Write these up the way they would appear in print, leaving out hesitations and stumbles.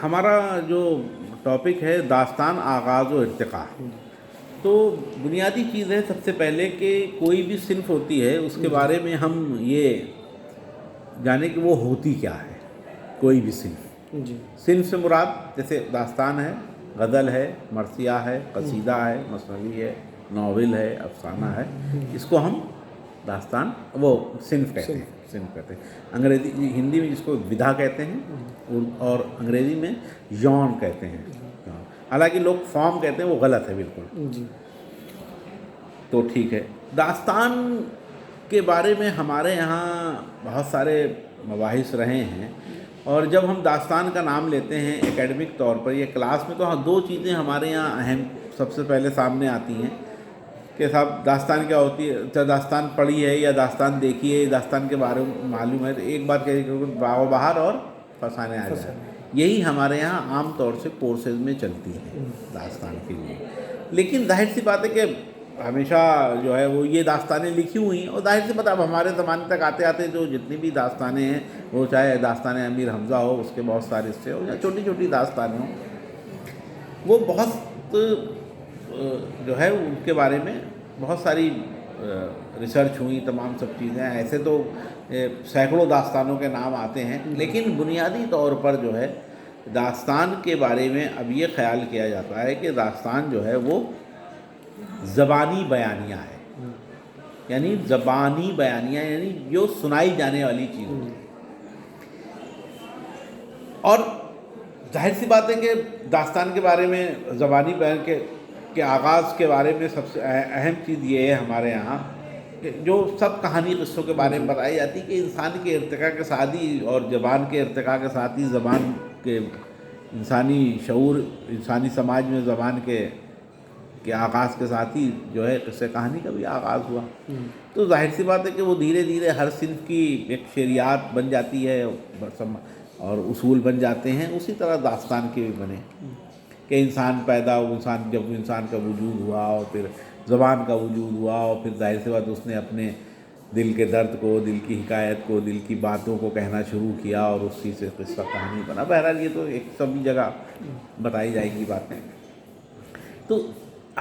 ہمارا جو ٹاپک ہے داستان آغاز و ارتقاء. تو بنیادی چیز ہے سب سے پہلے کہ کوئی بھی صنف ہوتی ہے اس کے بارے میں ہم یہ جانیں کہ وہ ہوتی کیا ہے. کوئی بھی صنف سے مراد جیسے داستان ہے، غزل ہے، مرثیہ ہے، قصیدہ ہے، مثنوی ہے، ناول ہے، افسانہ ہے، اس کو ہم داستان وہ صنف کہتے ہیں. انگریزی ہندی میں جس کو ودا کہتے ہیں اور انگریزی میں یون کہتے ہیں. حالانکہ لوگ فارم کہتے ہیں، وہ غلط ہے بالکل. تو ٹھیک ہے، داستان کے بارے میں ہمارے یہاں بہت سارے مباحث رہے ہیں. اور جب ہم داستان کا نام لیتے ہیں اکیڈمک طور پر یا کلاس میں، تو دو چیزیں ہمارے یہاں اہم سب سے پہلے سامنے آتی ہیں کہ صاحب داستان کیا ہوتی ہے. چاہے داستان پڑھی ہے یا داستان دیکھی ہے، داستان کے بارے میں معلوم ہے، تو ایک بات کہہ کہ باغ و بہار اور فسانے آ جائے. یہی ہمارے یہاں عام طور سے کورسز میں چلتی ہے داستان کے لیے. لیکن ظاہر سی بات ہے کہ ہمیشہ جو ہے وہ یہ داستانیں لکھی ہوئی ہیں، اور ظاہر سی بات اب ہمارے زمانے تک آتے آتے جو جتنی بھی داستانیں ہیں، وہ چاہے داستان امیر حمزہ ہو، اس کے بہت سارے حصے ہو، یا چھوٹی چھوٹی داستانیں ہوں، وہ بہت جو ہے ان کے بارے میں بہت ساری ریسرچ ہوئی، تمام سب چیزیں. ایسے تو سینکڑوں داستانوں کے نام آتے ہیں، لیکن بنیادی طور پر جو ہے داستان کے بارے میں اب یہ خیال کیا جاتا ہے کہ داستان جو ہے وہ زبانی بیانیہ ہے. یعنی زبانی بیانیہ یعنی جو سنائی جانے والی چیز ہوتی ہے. اور ظاہر سی بات ہے کہ داستان کے بارے میں زبانی بیان کے آغاز کے بارے میں سب سے اہم چیز یہ ہے ہمارے یہاں کہ جو سب کہانی قصوں کے بارے میں بتائی جاتی کہ انسان کے ارتقاء کے ساتھ ہی اور زبان کے ارتقاء کے ساتھ ہی زبان کے انسانی شعور، انسانی سماج میں زبان کے آغاز کے ساتھ ہی جو ہے قصہ کہانی کا بھی آغاز ہوا. تو ظاہر سی بات ہے کہ وہ دھیرے دھیرے ہر صنف کی ایک شعریات بن جاتی ہے اور اصول بن جاتے ہیں. اسی طرح داستان کے بھی بنے کہ انسان پیدا ہو، جب انسان کا وجود ہوا اور پھر زبان کا وجود ہوا، اور پھر ظاہر سی بات اس نے اپنے دل کے درد کو، دل کی حکایت کو، دل کی باتوں کو کہنا شروع کیا، اور اس چیز سے قصہ کہانی بنا. بہرحال یہ تو ایک سبھی جگہ بتائی جائے گی باتیں. تو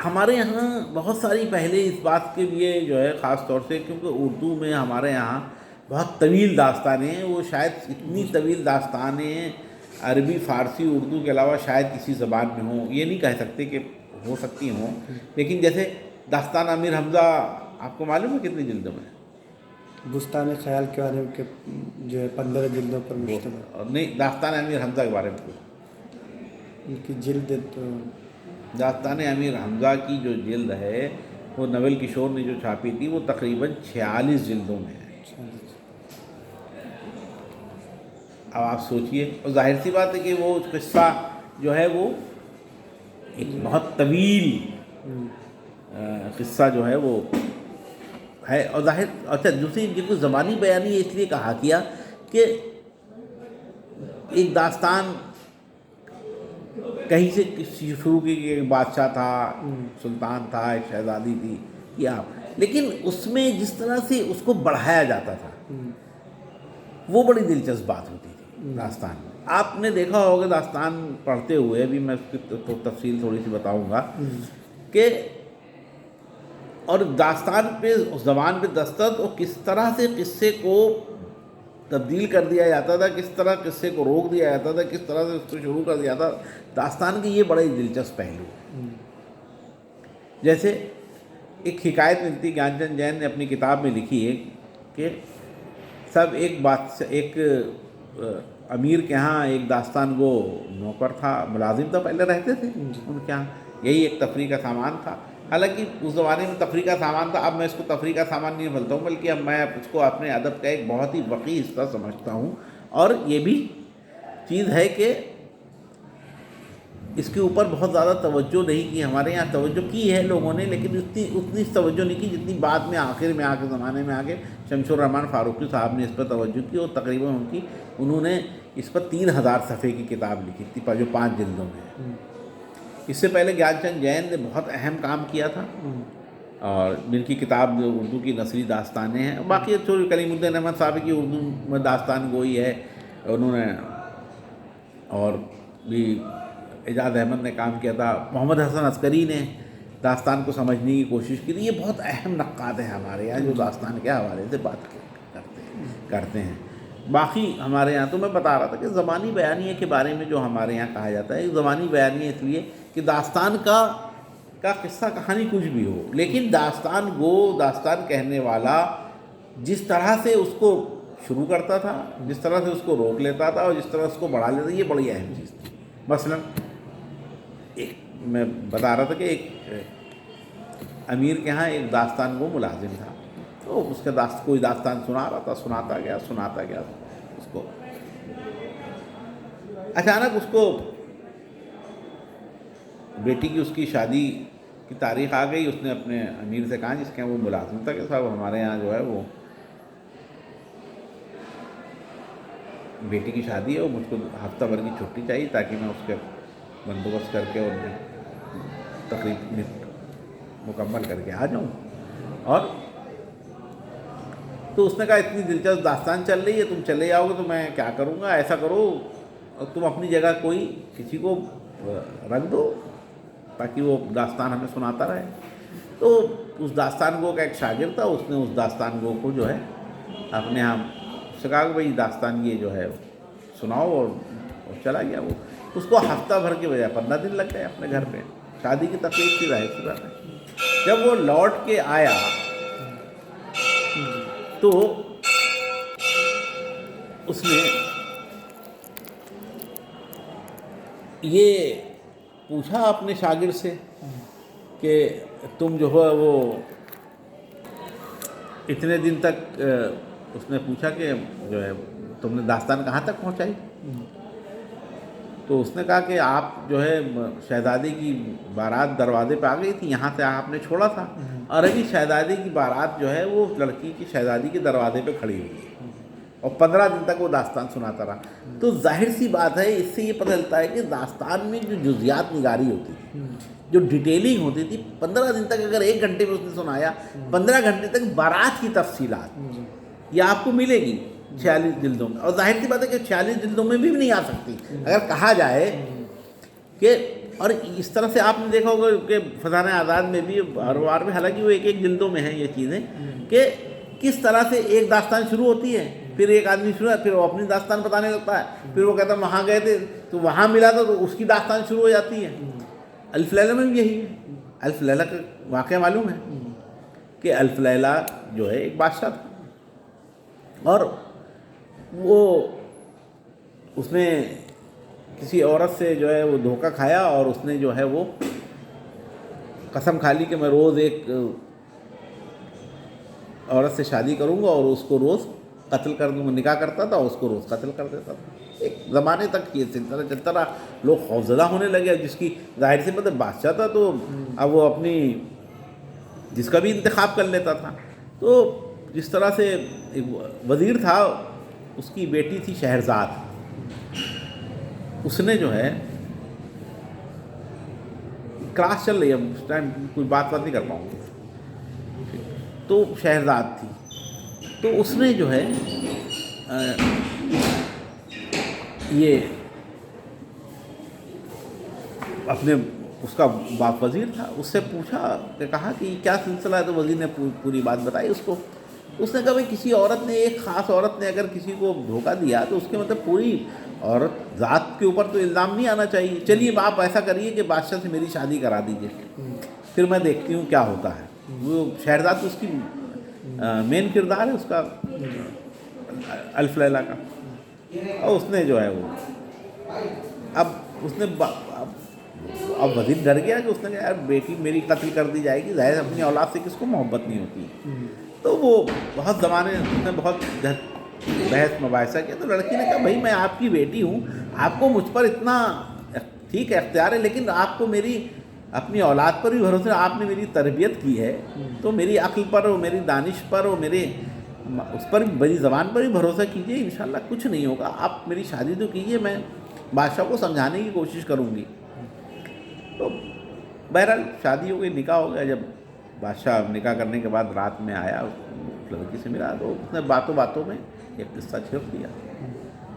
ہمارے یہاں بہت ساری پہلے اس بات کے لیے جو ہے خاص طور سے کیونکہ اردو میں ہمارے یہاں بہت طویل داستانیں ہیں. وہ شاید اتنی طویل داستانیں عربی، فارسی، اردو کے علاوہ شاید کسی زبان میں ہوں. یہ نہیں کہہ سکتے کہ ہو سکتی ہوں، لیکن جیسے داستان امیر حمزہ آپ کو معلوم ہے کتنی جلدوں میں؟ بستان خیال کے بارے میں جو ہے 15 جلدوں پر مشتمل. نہیں، داستان امیر حمزہ کے بارے میں ان کی جلد تو داستان امیر حمزہ کی جو جلد ہے وہ نول کشور نے جو چھاپی تھی وہ تقریباً 46 جلدوں میں ہے. اب آپ سوچئے، اور ظاہر سی بات ہے کہ وہ قصہ جو ہے وہ ایک بہت طویل قصہ جو ہے وہ ہے. اور ظاہر اچھا دوسری جن کو زبانی بیانی اس لیے کہا کیا کہ ایک داستان کہیں سے شروع کی کہ ایک بادشاہ تھا، سلطان تھا، ایک شہزادی تھی، یا لیکن اس میں جس طرح سے اس کو بڑھایا جاتا تھا وہ بڑی دلچسپ بات ہوتی تھی داستان میں. آپ نے دیکھا ہوگا داستان پڑھتے ہوئے بھی، میں اس کی تفصیل تھوڑی سی بتاؤں گا کہ اور داستان پہ زبان پہ دستخط اور کس طرح سے قصے کو تبدیل کر دیا جاتا تھا، کس طرح قصے کو روک دیا جاتا تھا، کس طرح سے اس کو شروع کر دیا تھا. داستان کی یہ بڑے دلچسپ پہلو ہے. جیسے ایک حکایت ملتی، گیان چند جین نے اپنی کتاب میں لکھی ہے کہ سب ایک امیر کے ہاں ایک داستان گو نوکر تھا، ملازم تو پہلے رہتے تھے ان کے ہاں، یہی ایک تفریح کا سامان تھا. حالانکہ اس زمانے میں تفریح کا سامان تھا، اب میں اس کو تفریح کا سامان نہیں بولتا ہوں، بلکہ اب میں اس کو اپنے ادب کا ایک بہت ہی وقیح حصہ سمجھتا ہوں. اور یہ بھی چیز ہے کہ اس کے اوپر بہت زیادہ توجہ نہیں کی. ہمارے یہاں توجہ کی ہے لوگوں نے، لیکن اتنی توجہ نہیں کی جتنی بعد میں آخر میں زمانے میں آگے شمس الرحمن فاروقی صاحب نے اس پر توجہ کی، اور تقریباً انہوں نے اس پر 3000 صفحے کی کتاب لکھی تھی جو 5 جلدوں میں ہے. اس سے پہلے گیان چند جین نے بہت اہم کام کیا تھا، اور جن کی کتاب جو اردو کی نثری داستانیں ہیں. باقی کلیم الدین احمد صاحب کی اردو میں داستان گوئی ہے انہوں نے، اور بھی اعجاز احمد نے کام کیا تھا، محمد حسن عسکری نے داستان کو سمجھنے کی کوشش کی تھی. یہ بہت اہم نقاد ہیں ہمارے یہاں جو داستان کے حوالے سے بات کرتے ہیں. باقی ہمارے یہاں تو میں بتا رہا تھا کہ زبانی بیانیے کے بارے میں جو ہمارے یہاں کہا جاتا ہے، زبانی بیانیے اس لیے کہ داستان کا قصہ کہانی کچھ بھی ہو، لیکن داستان گو، داستان کہنے والا جس طرح سے اس کو شروع کرتا تھا، جس طرح سے اس کو روک لیتا تھا اور جس طرح اس کو بڑھا لیتا تھا، یہ بڑی اہم چیز تھی. مثلا ایک میں بتا رہا تھا کہ ایک امیر کے ہاں ایک داستان گو ملازم تھا، تو اس کا کوئی داستان سنا رہا تھا، سناتا گیا اس کو. اچانک اس کو بیٹی کی اس کی شادی کی تاریخ آ گئی. اس نے اپنے امیر سے کہا جس کے وہ ملازم تھا کہ صاحب ہمارے یہاں جو ہے وہ بیٹی کی شادی ہے اور مجھ کو ہفتہ بھر کی چھٹی چاہیے تاکہ میں اس کے بندوبست کر کے اور تقریب مکمل کر کے آ جاؤں. اور تو اس نے کہا اتنی دلچسپ داستان چل رہی ہے، تم چلے جاؤ گے تو میں کیا کروں گا، ایسا کرو تم اپنی جگہ کوئی کسی کو رکھ دو تاکہ وہ داستان ہمیں سناتا رہے. تو اس داستان گو کا ایک شاگرد تھا، اس نے اس داستان گو کو جو ہے اپنے یہاں سے کہا کہ بھائی داستان یہ جو ہے سناؤ، اور چلا گیا. وہ اس کو ہفتہ بھر کے بجائے 15 دن لگ گئے اپنے گھر پہ. شادی کی تقریب کی ظاہر سی بات ہے. جب وہ لوٹ کے آیا تو اس نے یہ پوچھا اپنے شاگرد سے کہ تم جو ہے وہ اتنے دن تک، اس نے پوچھا کہ جو ہے تم نے داستان کہاں تک پہنچائی؟ تو اس نے کہا کہ آپ جو ہے شہزادی کی بارات دروازے پہ آ گئی تھی، یہاں سے آپ نے چھوڑا تھا اور ابھی شہزادی کی بارات جو ہے وہ لڑکی کی شہزادی کے دروازے پہ کھڑی ہوئی ہے اور 15 دن تک وہ داستان سناتا رہا. تو ظاہر سی بات ہے، اس سے یہ پتہ چلتا ہے کہ داستان میں جو جزیات نگاری ہوتی تھی، جو ڈیٹیلنگ ہوتی تھی، 15 دن تک اگر 1 گھنٹے میں اس نے سنایا، 15 گھنٹے تک بارات کی تفصیلات یہ آپ کو ملے گی 46 جلدوں میں. اور ظاہر سی بات ہے کہ 46 جلدوں میں بھی نہیں آ سکتی اگر کہا جائے کہ. اور اس طرح سے آپ نے دیکھا ہوگا کہ فضان آزاد میں بھی ہر بار میں، حالانکہ وہ ایک جلدوں میں ہیں یہ چیزیں، کہ کس طرح سے ایک داستان شروع ہوتی ہے، پھر ایک آدمی شروع ہے، پھر وہ اپنی داستان بتانے لگتا ہے، پھر وہ کہتا ہے وہاں گئے تھے تو وہاں ملا تھا تو اس کی داستان شروع ہو جاتی ہے. الف لیلہ میں بھی یہی ہے. الف لیلہ کا واقعہ معلوم ہے کہ الف لیلہ جو ہے ایک بادشاہ تھا اور وہ اس نے کسی عورت سے جو ہے وہ دھوکہ کھایا اور اس نے جو ہے وہ قسم کھا لی کہ میں روز ایک عورت سے شادی کروں گا اور اس کو روز قتل کر دوں گا. نکاح کرتا تھا اور اس کو روز قتل کر دیتا تھا. ایک زمانے تک یہ سلسلہ چلتا رہا. لوگ خوفزدہ ہونے لگے، جس کی ظاہر سی مطلب بادشاہ تھا تو اب وہ اپنی جس کا بھی انتخاب کر لیتا تھا. تو جس طرح سے ایک وزیر تھا، اس کی بیٹی تھی شہرزاد، اس نے جو ہے کلاس چل رہی ہے اس ٹائم، کوئی بات نہیں کر پاؤں گا، تو شہرزاد تھی، تو اس نے جو ہے یہ اپنے اس کا باپ وزیر تھا، اس سے پوچھا کہ کہا کہ کیا سلسلہ ہے، تو وزیر نے پوری بات بتائی اس کو. اس نے کہا بھائی کسی عورت نے، ایک خاص عورت نے اگر کسی کو دھوکہ دیا تو اس کے مطلب پوری عورت ذات کے اوپر تو الزام نہیں آنا چاہیے. چلیے آپ ایسا کریے کہ بادشاہ سے میری شادی کرا دیجیے، پھر میں دیکھتی ہوں کیا ہوتا ہے. وہ شہرزاد اس کی مین کردار ہے اس کا الف لیلہ کا. اور اس نے جو ہے وہ اب اس نے اب وزیر ڈر گیا کہ اس نے کہا یار بیٹی میری قتل کر دی جائے گی، ظاہر اپنی اولاد سے کس کو محبت نہیں ہوتی. تو وہ بہت زمانے اس نے بہت بحث مباحثہ کیا. تو لڑکی نے کہا بھائی میں آپ کی بیٹی ہوں، آپ کو مجھ پر اتنا ٹھیک ہے اختیار ہے، لیکن آپ کو میری اپنی اولاد پر بھی بھروسہ، آپ نے میری تربیت کی ہے تو میری عقل پر اور میری دانش پر اور میرے اس پر میری زبان پر بھی بھروسہ کیجیے، انشاءاللہ کچھ نہیں ہوگا. آپ میری شادی تو کیجیے، میں بادشاہ کو سمجھانے کی کوشش کروں گی. تو بہرحال شادی ہو گئی، نکاح ہو گیا. جب بادشاہ نکاح کرنے کے بعد رات میں آیا، اس لڑکی سے ملا تو اس نے باتوں میں ایک قصہ چھیڑ دیا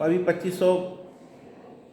2500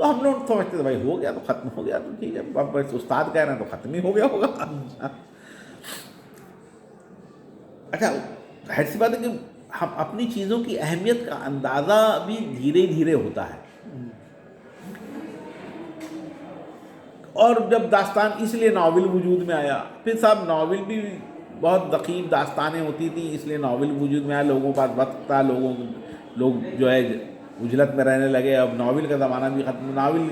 تو ہم لوگ سمجھتے تھے بھائی ہو گیا تو ختم ہو گیا تو ٹھیک ہے، اب بس استاد کہہ رہے ہیں تو ختم ہی ہو گیا ہوگا. اچھا ظاہر سی بات ہے کہ ہم اپنی چیزوں کی اہمیت کا اندازہ بھی دھیرے دھیرے ہوتا ہے. اور جب داستان اس لیے ناول وجود میں آیا، پھر صاحب ناول بھی بہت دقیق داستانیں ہوتی تھیں، اس لیے ناول وجود میں آیا. لوگوں کا وقت تھا، لوگ جو ہے اجلت میں رہنے لگے. اب ناول کا زمانہ بھی ختم، ناول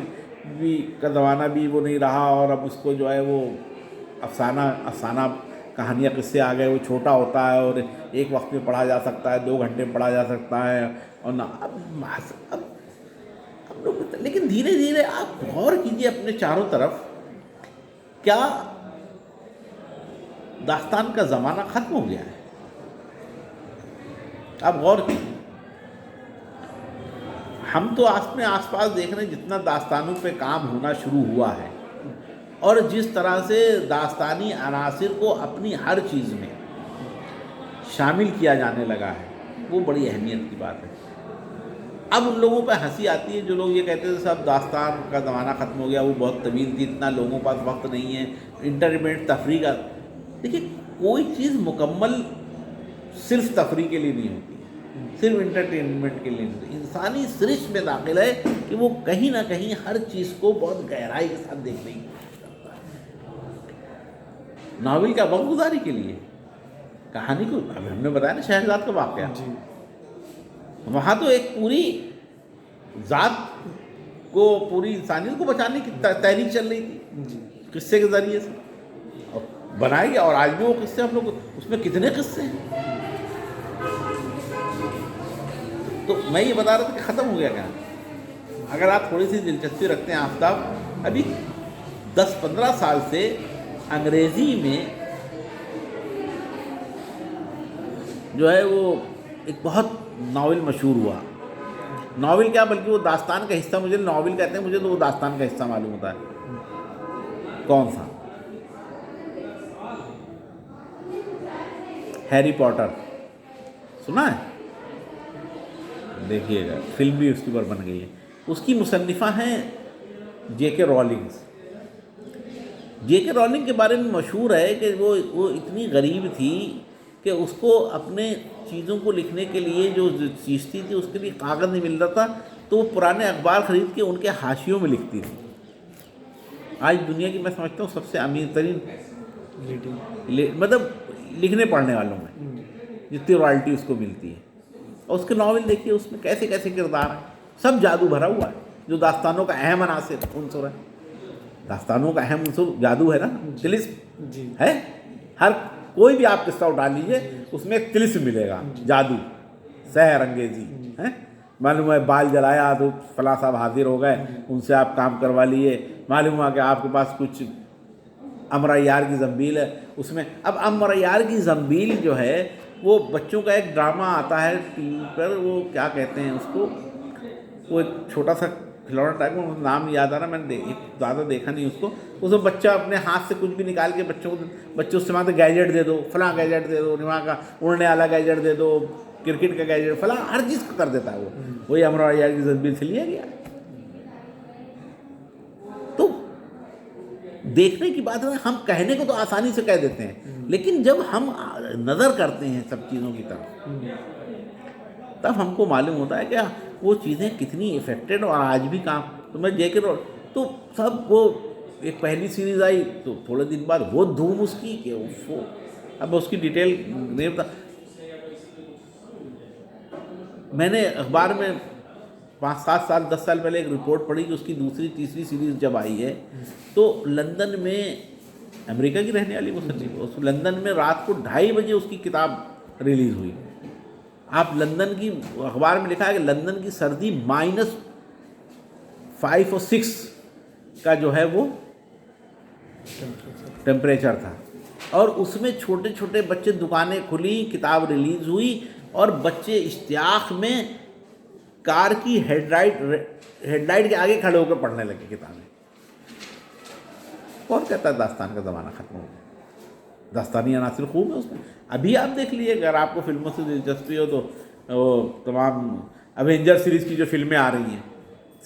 بھی کا زمانہ بھی وہ نہیں رہا، اور اب اس کو جو ہے وہ افسانہ کہانیاں قصے آ گئے. وہ چھوٹا ہوتا ہے اور ایک وقت میں پڑھا جا سکتا ہے، 2 گھنٹے میں پڑھا جا سکتا ہے. اور نہ اب لوگ، لیکن دھیرے دھیرے آپ غور کیجیے اپنے چاروں طرف، کیا داستان کا زمانہ ختم ہو گیا ہے؟ آپ غور کیجیے. ہم تو اپنے آس پاس دیکھ رہے ہیں جتنا داستانوں پہ کام ہونا شروع ہوا ہے، اور جس طرح سے داستانی عناصر کو اپنی ہر چیز میں شامل کیا جانے لگا ہے، وہ بڑی اہمیت کی بات ہے. اب ان لوگوں پہ ہنسی آتی ہے جو لوگ یہ کہتے تھے صاحب داستان کا زمانہ ختم ہو گیا، وہ بہت طویل تھی، اتنا لوگوں کے پاس وقت نہیں ہے، انٹرٹینمنٹ تفریح کا. دیکھیے کوئی چیز مکمل صرف تفریح کے لیے نہیں ہوتی ہے، صرف انٹرٹینمنٹ کے لیے نہیں ہوتی. انسانی سرشت میں داخل ہے کہ وہ کہیں نہ کہیں ہر چیز کو بہت گہرائی کے ساتھ دیکھنے کی کوشش کرتا ہے. ناول کا وقت گزاری کے لیے، کہانی کو ابھی ہم نے بتایا نا شہرزاد کا واقعہ، وہاں تو ایک پوری ذات کو، پوری انسانیت کو بچانے کی تحریک چل رہی تھی قصے کے ذریعے سے، اور بنائے گیا. اور آج بھی وہ قصے ہم لوگ، اس میں کتنے قصے ہیں. تو میں یہ بتا رہا تھا کہ ختم ہو گیا کیا. اگر آپ تھوڑی سی دلچسپی رکھتے ہیں آفتاب، ابھی 10-15 سال سے انگریزی میں جو ہے وہ ایک بہت ناول مشہور ہوا. ناول کیا بلکہ وہ داستان کا حصہ، مجھے ناول کہتے ہیں، مجھے تو وہ داستان کا حصہ معلوم ہوتا ہے. کون سا؟ ہیری پاٹر سنا ہے؟ دیکھیے گا، فلم بھی اس کے اوپر بن گئی ہے. اس کی مصنفہ ہیں جے کے رولنگ. جے کے رولنگ کے بارے میں مشہور ہے کہ وہ اتنی غریب تھی کہ اس کو اپنے چیزوں کو لکھنے کے لیے جو چیزتی تھی اس کے لیے کاغذ نہیں مل رہا تھا، تو وہ پرانے اخبار خرید کے ان کے حاشیوں میں لکھتی تھی. آج دنیا کی میں سمجھتا ہوں سب سے امیر ترین مطلب لکھنے پڑھنے والوں میں جتنی رائلٹی اس کو ملتی ہے. اور اس کے ناول دیکھیے، اس میں کیسے کیسے کردار ہیں، سب جادو بھرا ہوا ہے. جو داستانوں کا اہم عنصر ہے، داستانوں کا اہم عنصر جادو ہے نا، طلسم ہے. ہر کوئی بھی آپ قصہ اٹھا لیجیے اس میں ایک طلسم ملے گا، جادو، سحر انگیزی ہے. معلوم ہے بال جلایا تو فلاں صاحب حاضر ہو گئے، ان سے آپ کام کروا لیے. معلوم ہوا کہ آپ کے پاس کچھ امر عیار کی زنبیل ہے اس میں. اب امر عیار کی زنبیل جو ہے وہ بچوں کا ایک ڈرامہ آتا ہے ٹی وی پر، وہ کیا کہتے ہیں اس کو، وہ ایک چھوٹا سا کھلونا ٹائپ کا، نام یاد آ رہا، میں نے زیادہ دیکھا نہیں اس کو. اس میں بچہ اپنے ہاتھ سے کچھ بھی نکال کے بچے اس سے مانگتے گیجٹ دے دو، فلاں گیجٹ دے دو، وہاں کا اڑنے والا گیجٹ دے دو، کرکٹ کا گیجٹ، فلاں ہر چیز کو کر دیتا ہے وہ. وہی امر عیار کی زنبیل سے لیا گیا. تو دیکھنے کی بات ہے، ہم کہنے کو تو آسانی سے کہہ دیتے ہیں، لیکن جب ہم نظر کرتے ہیں سب چیزوں کی طرف تب ہم کو معلوم ہوتا ہے کہ وہ چیزیں کتنی افیکٹڈ اور آج بھی کام. تو میں جے کے تو سب وہ ایک پہلی سیریز آئی تو تھوڑے دن بعد وہ دھوم اس کی کہ وہ، اب اس کی ڈیٹیل نہیں پتا. میں نے اخبار میں 5-7 سال 10 سال پہلے ایک رپورٹ پڑھی کہ اس کی 2-3 سیریز جب آئی ہے تو لندن میں، امریکہ کی رہنے والی مصنف، اس لندن میں رات کو 2:30 بجے اس کی کتاب ریلیز ہوئی. آپ لندن کی اخبار میں لکھا ہے کہ لندن کی سردی -5 اور 6 کا جو ہے وہ ٹیمپریچر تھا، اور اس میں چھوٹے چھوٹے بچے، دکانیں کھلی، کتاب ریلیز ہوئی، اور بچے اشتیاق میں کار کی ہیڈ لائٹ کے آگے کھڑے ہو کر پڑھنے لگے کتابیں. کون کہتا ہے داستان کا زمانہ ختم ہو گیا؟ داستانی عناصر خوب ہے اس میں. ابھی آپ دیکھ لیجیے، اگر آپ کو فلموں سے دلچسپی ہو تو وہ تمام اوینجر سیریز کی جو فلمیں آ رہی ہیں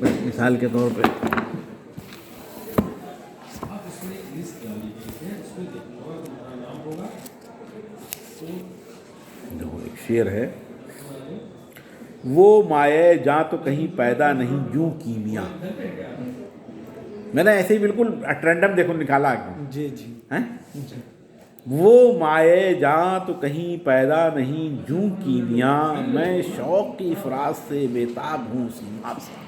مثال کے طور پہ جو ایک شعر ہے، وہ مائے جاں تو کہیں پیدا نہیں یوں کیمیا. میں نے ایسے ہی بالکل ٹرینڈم دیکھو نکالا جی جی ہیں. جی وہ مائے جاں تو کہیں پیدا نہیں یوں کیمیا، میں شوق کی افراز سے بےتاب ہوں سیماب سا.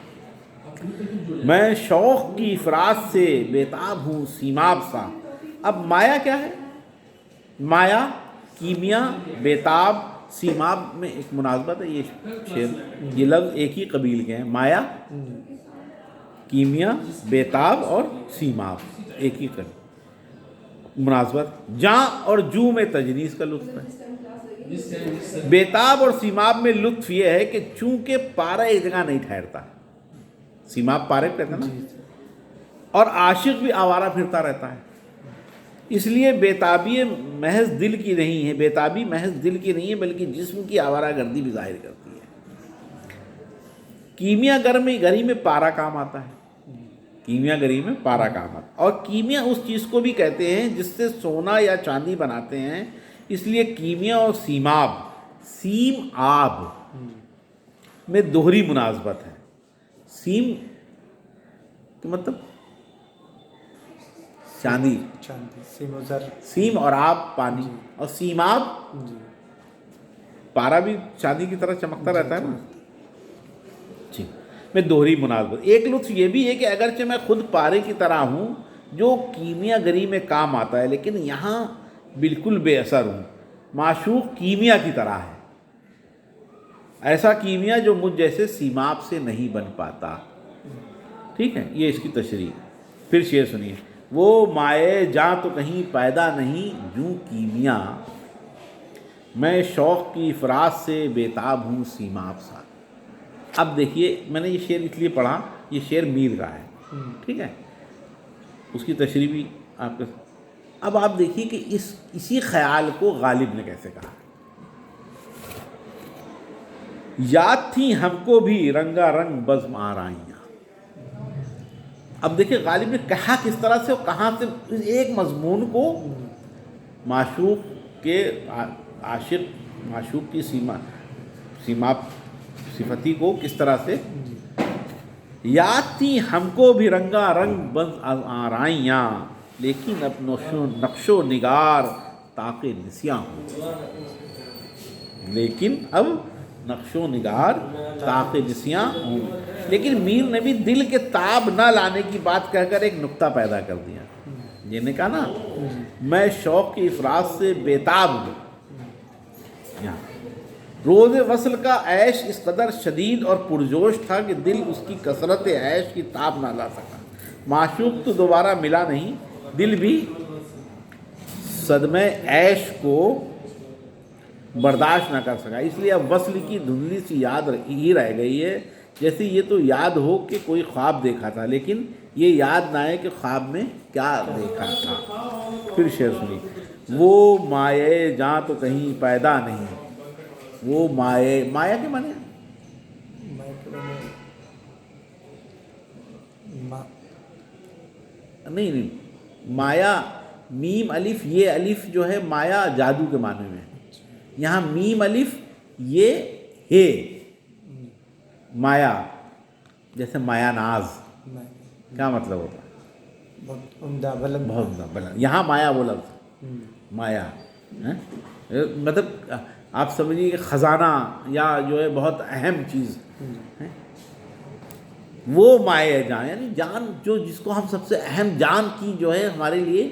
میں شوق کی افراز سے بےتاب ہوں سیماب سا. اب مایا کیا ہے؟ مایا، کیمیا، بےتاب، سیماب میں ایک مناسبت ہے. یہ شعر، یہ لفظ ایک ہی قبیل کے ہیں. مایا، کیمیا، بےتاب اور سیماب ایک ہی قبیل. مناسبت جاں اور جو میں تجنیس کا لطف ہے. بےتاب اور سیماب میں لطف یہ ہے کہ چونکہ پارا ایک جگہ نہیں ٹھہرتا، سیماب پارے کہتے ہیں نا، اور عاشق بھی آوارہ پھرتا رہتا ہے. اس لیے بےتابی محض دل کی نہیں ہے، بےتابی محض دل کی نہیں ہے بلکہ جسم کی آوارہ گردی بھی ظاہر کرتی ہے. کیمیا گری میں پارا کام آتا ہے. کیمیا گری میں پارا کام آتا ہے. اور کیمیا اس چیز کو بھی کہتے ہیں جس سے سونا یا چاندی بناتے ہیں. اس لیے کیمیا اور سیماب، سیم آب میں دوہری مناسبت ہے. سیم کا مطلب چاندی، چاندی، سیم و زر. سیم اور آب پانی، اور سیماب جی پارا بھی چاندی کی طرح چمکتا رہتا ہے نا. جی، میں دوہری مناسبت. ایک لطف یہ بھی ہے کہ اگرچہ میں خود پارے کی طرح ہوں جو کیمیا گری میں کام آتا ہے، لیکن یہاں بالکل بے اثر ہوں. معشوق کیمیا کی طرح ہے، ایسا کیمیا جو مجھ جیسے سیماب سے نہیں بن پاتا. ٹھیک ہے، یہ اس کی تشریح. پھر شعر سنیے. وہ مائے جاں تو کہیں پیدا نہیں یوں کیمیا، میں شوق کی افراز سے بےتاب ہوں سیماب سا. اب دیکھیے، میں نے یہ شعر اس لیے پڑھا، یہ شعر میر کا ہے. ٹھیک ہے، اس کی تشریح بھی آپ کے. اب آپ دیکھیے کہ اسی خیال کو غالب نے کیسے کہا. یاد تھیں ہم کو بھی رنگا رنگ بزم آرائیاں. اب دیکھیں غالب نے کہا کس طرح سے اور کہاں سے ایک مضمون کو، معشوق کے عاشق، معشوق کی سیماب صفتی کو کس طرح سے. یاد تھی ہم کو بھی رنگا رنگ بز آرائیاں، لیکن اب نقش و نگار طاق نسیاں ہوں. لیکن اب نقش و نگار طاق نسیاں ہوں. لیکن میر نے بھی دل کے تاب نہ لانے کی بات کہہ کر ایک نقطہ پیدا کر دیا. یہ نے کہا نا، میں شوق کی افراز سے بےتاب ہوں. یہاں روز وصل کا عیش اس قدر شدید اور پرجوش تھا کہ دل اس کی کثرت عیش کی تاب نہ لا سکا. معشوق تو دوبارہ ملا نہیں، دل بھی صدمہ عیش کو برداشت نہ کر سکا. اس لیے اب وصل کی دھندلی سی یاد ہی رہ گئی ہے. جیسے یہ تو یاد ہو کہ کوئی خواب دیکھا تھا، لیکن یہ یاد نہ آئے کہ خواب میں کیا دیکھا تھا. پھر شعر سنی. وہ مائے جاں تو کہیں پیدا نہیں. وہ مائے، مایا کے معنی نہیں، مایا میم الف، یہ الف جو ہے مایا جادو کے معنی میں. یہاں میم الف یہ ہے مایا، جیسے مایا ناز. کیا مطلب ہوتا ہے؟ بہت عمدہ بلند. بہت عمدہ بلند. یہاں مایا وہ لفظ مایا، مطلب آپ سمجھیے کہ خزانہ یا جو ہے بہت اہم چیز ہے. وہ مائے جان یعنی جان جو جس کو ہم سب سے اہم جان کی جو ہے ہمارے لیے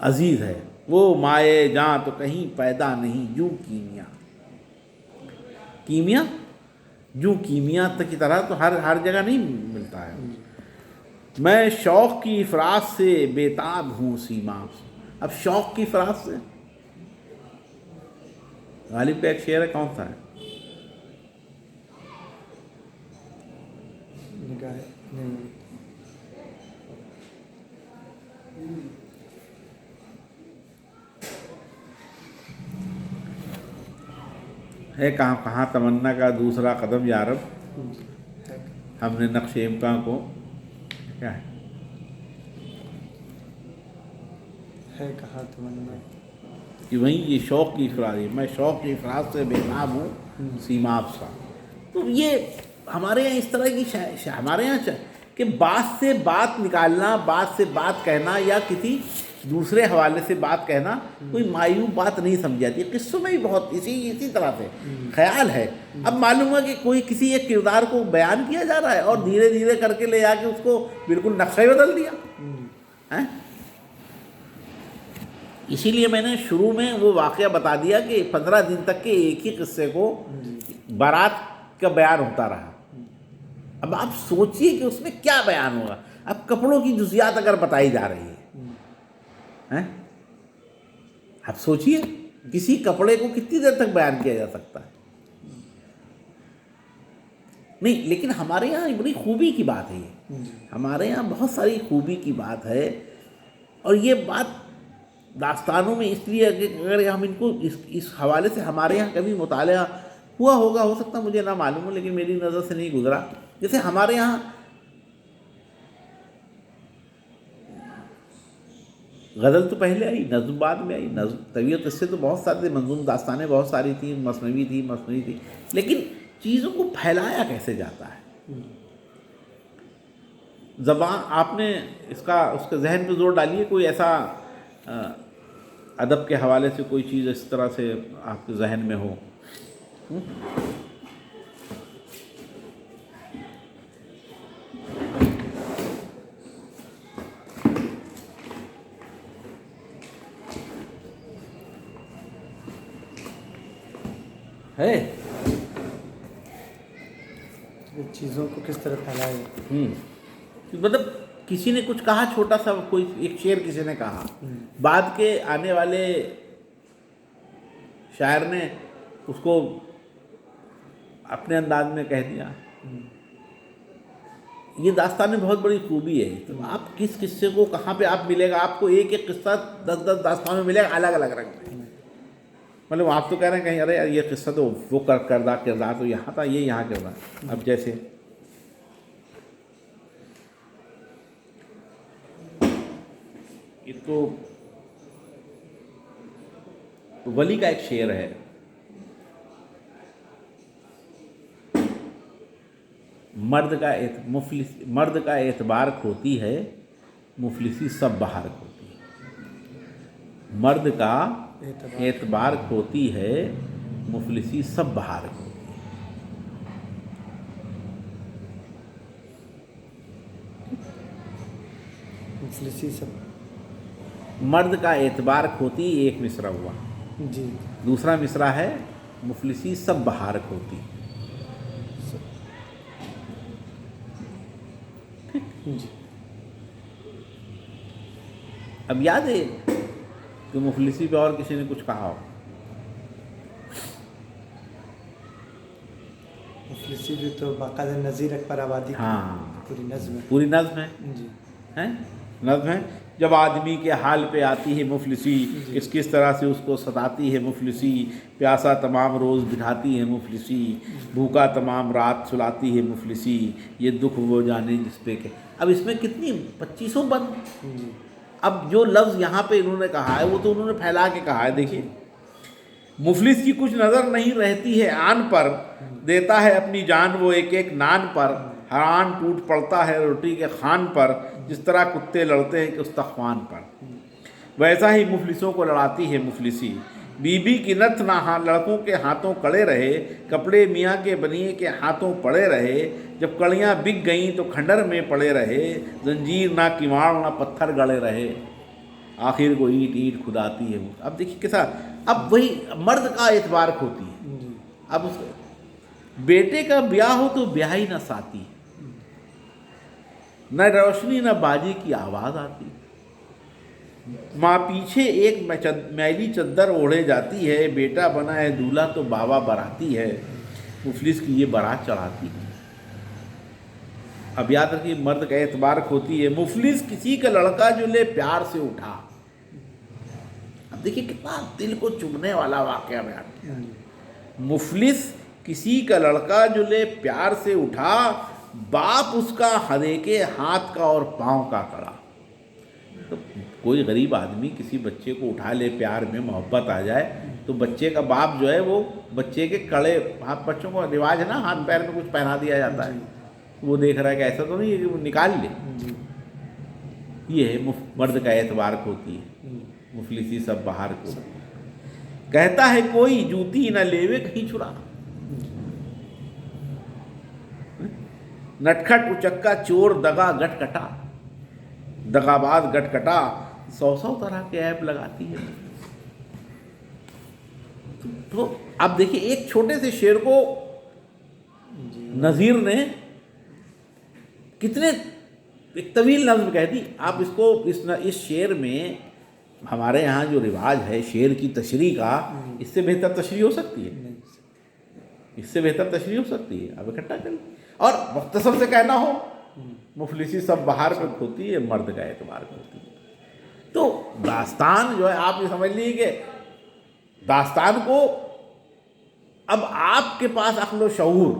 عزیز ہے. وہ مائے جاں تو کہیں پیدا نہیں یوں کیمیا. کیمیا یوں کیمیا کی طرح تو ہر جگہ نہیں ملتا ہے. میں شوق کی افراز سے بےتاب ہوں سیماب. اب شوق کی افراز سے غالب کا ایک شعر ہے، کون سا ہے؟ ہے کہاں کہاں تمنا کا دوسرا قدم یارب، ہم نے نقش امکان کو کیا ہے کہا تمنا کہ وہیں یہ شوق کی افراد ہے، میں شوق کی افراد سے بے نام ہوں سیما افسا. تو یہ ہمارے یہاں اس طرح کی ہمارے یہاں کہ بات سے بات نکالنا، بات سے بات کہنا یا کسی دوسرے حوالے سے بات کہنا کوئی معیوب بات نہیں سمجھی جاتی. قصوں میں بھی بہت اسی طرح سے خیال ہے. اب معلوم ہوا کہ کوئی کسی ایک کردار کو بیان کیا جا رہا ہے اور دھیرے دھیرے کر کے لے جا کے اس کو بالکل نقشہ ہی بدل دیا. اسی لیے میں نے شروع میں وہ واقعہ بتا دیا کہ 15 دن تک کے ایک ہی قصے کو بارات کا بیان ہوتا رہا. اب آپ سوچئے کہ اس میں کیا بیان ہوگا. اب کپڑوں کی جزیات اگر بتائی جا رہی ہے، آپ سوچئے کسی کپڑے کو کتنی دیر تک بیان کیا جا سکتا ہے. نہیں، لیکن ہمارے یہاں بڑی خوبی کی بات ہے. یہ ہمارے یہاں بہت ساری خوبی کی بات ہے. اور یہ بات داستانوں میں اس لیے اگر ہم ان کو اس حوالے سے ہمارے یہاں کبھی مطالعہ ہوا ہوگا، ہو سکتا مجھے نہ معلوم ہو، لیکن میری نظر سے نہیں گزرا. جیسے ہمارے یہاں غزل تو پہلے آئی، نظم بعد میں آئی. نظم طویل قصے تو بہت سارے تھے، منظوم داستانیں بہت ساری تھیں، مثنوی تھی. لیکن چیزوں کو پھیلایا کیسے جاتا ہے. زبان آپ نے اس کے ذہن پہ زور ڈالیے، کوئی ایسا ادب کے حوالے سے کوئی چیز اس طرح سے آپ کے ذہن میں ہو. ہے چیزوں کو کس طرح پھیلایا. مطلب کسی نے کچھ کہا، چھوٹا سا کوئی ایک شعر کسی نے کہا، بعد کے آنے والے شاعر نے اس کو اپنے انداز میں کہہ دیا. یہ داستان میں بہت بڑی خوبی ہے. تو آپ کس قصے کو کہاں پہ آپ ملے گا، آپ کو ایک ایک قصہ 10 داستان میں ملے گا الگ الگ رنگ میں. مطلب آپ تو کہہ رہے ہیں کہیں ارے یار یہ قصہ تو وہ کردہ کردار تو یہاں تھا، یہ یہاں کردار. اب جیسے تو ولی کا ایک شعر ہے، مرد کا اعتبار کھوتی ہے مفلسی سب بہار کھوتی ہے. مرد کا اعتبار کھوتی ہے مفلسی سب بہار کھوتی ہے. مفلسی سب مرد کا اعتبار کھوتی ایک مصرع ہوا. جی. دوسرا مصرع ہے مفلسی سب بہار کھوتی. جی. اب یاد ہے کہ مفلسی پہ اور کسی نے کچھ کہا ہو. مفلسی بھی تو باقاعدہ نظیر اکبر آبادی کی پوری نظم ہے. پوری نظم ہے. جی. نظم ہے. جب آدمی کے حال پہ آتی ہے مفلسی، کس طرح سے اس کو ستاتی ہے مفلسی. پیاسا تمام روز بٹھاتی ہے مفلسی، بھوکا تمام رات سلاتی ہے مفلسی. یہ دکھ وہ جانے جس پہ کہ اب اس میں کتنی 2500 بند. اب جو لفظ یہاں پہ انہوں نے کہا ہے وہ تو انہوں نے پھیلا کے کہا ہے. دیکھیے، مفلس کی کچھ نظر نہیں رہتی ہے آن پر، دیتا ہے اپنی جان وہ ایک ایک نان پر. حران ٹوٹ پڑتا ہے روٹی کے خوان پر، جس طرح کتے لڑتے ہیں کہ استخوان پر. ویسا ہی مفلسوں کو لڑاتی ہے مفلسی. بی بی کی نتھ نہ لڑکوں کے ہاتھوں کڑے رہے، کپڑے میاں کے بنیے کے ہاتھوں پڑے رہے. جب کڑیاں بک گئیں تو کھنڈر میں پڑے رہے، زنجیر نہ کیواڑ نہ پتھر گڑے رہے. آخر کو اینٹ اینٹ کھداتی ہے. اب دیکھیے کیسا، اب وہی مرد کا اعتبار کھوتی ہے. اب اس بیٹے کا بیاہ ہو تو بیاہی نہ ساتی، نہ روشنی نہ باجے کی آواز آتی. ماں پیچھے ایک میلی چادر اوڑھے جاتی ہے، بیٹا بنا ہے دولہا تو بابا براتی ہے. مفلس کی یہ بارات چڑھاتی ہے. اب یاد رکھیے، مرد کا اعتبار کھوتی ہے. مفلس کسی کا لڑکا جو لے پیار سے اٹھا. اب دیکھیے کتنا دل کو چبھنے والا واقعہ بیان کیا. مفلس کسی کا لڑکا جو لے پیار سے اٹھا، باپ اس کا ہدے کے ہاتھ کا اور پاؤں کا کڑا. تو کوئی غریب آدمی کسی بچے کو اٹھا لے، پیار میں محبت آ جائے، تو بچے کا باپ جو ہے وہ بچے کے کڑے ہاتھ، بچوں کو رواج ہے نا ہاتھ پیر میں کچھ پہنا دیا جاتا ہے، وہ دیکھ رہا ہے کہ ایسا تو نہیں ہے کہ وہ نکال لے. یہ ہے مرد کا اعتبار ہوتی ہے، مفلسی سب باہر کو. کہتا ہے کوئی جوتی نہ لیوے کہیں چھرا، نٹکھٹ اچکا چور دگا گٹ کٹا، دغاباز گٹ کٹا 100 طرح کے ایپ لگاتی ہے. تو اب دیکھیے ایک چھوٹے سے شعر کو نظیر نے کتنے ایک طویل نظم کہہ دی. آپ اس کو اس شعر میں ہمارے یہاں جو رواج ہے شعر کی تشریح کا، اس سے بہتر تشریح ہو سکتی ہے؟ اس سے بہتر تشریح ہو سکتی ہے؟ اب اکٹھا کر لیں. اور مختصر سے کہنا ہو، مفلسی سب بہار پہ کھوتی ہے، مرد کا اعتبار کرتی ہے. تو داستان جو ہے آپ یہ سمجھ لیجیے کہ داستان کو اب آپ کے پاس عقل و شعور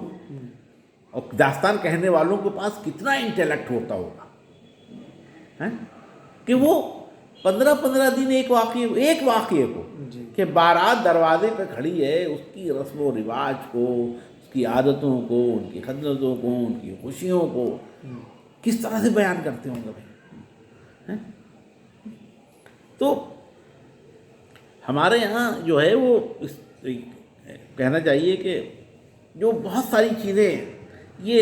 اور داستان کہنے والوں کے پاس کتنا انٹیلیکٹ ہوتا ہوگا کہ وہ 15 دن ایک واقعے کو کہ بارات دروازے پہ کھڑی ہے، اس کی رسم و رواج کو، اس کی عادتوں کو، ان کی خدمتوں کو، ان کی خوشیوں کو کس طرح سے بیان کرتے ہوں گے بھائی. تو ہمارے یہاں جو ہے وہ کہنا چاہیے کہ جو بہت ساری چیزیں یہ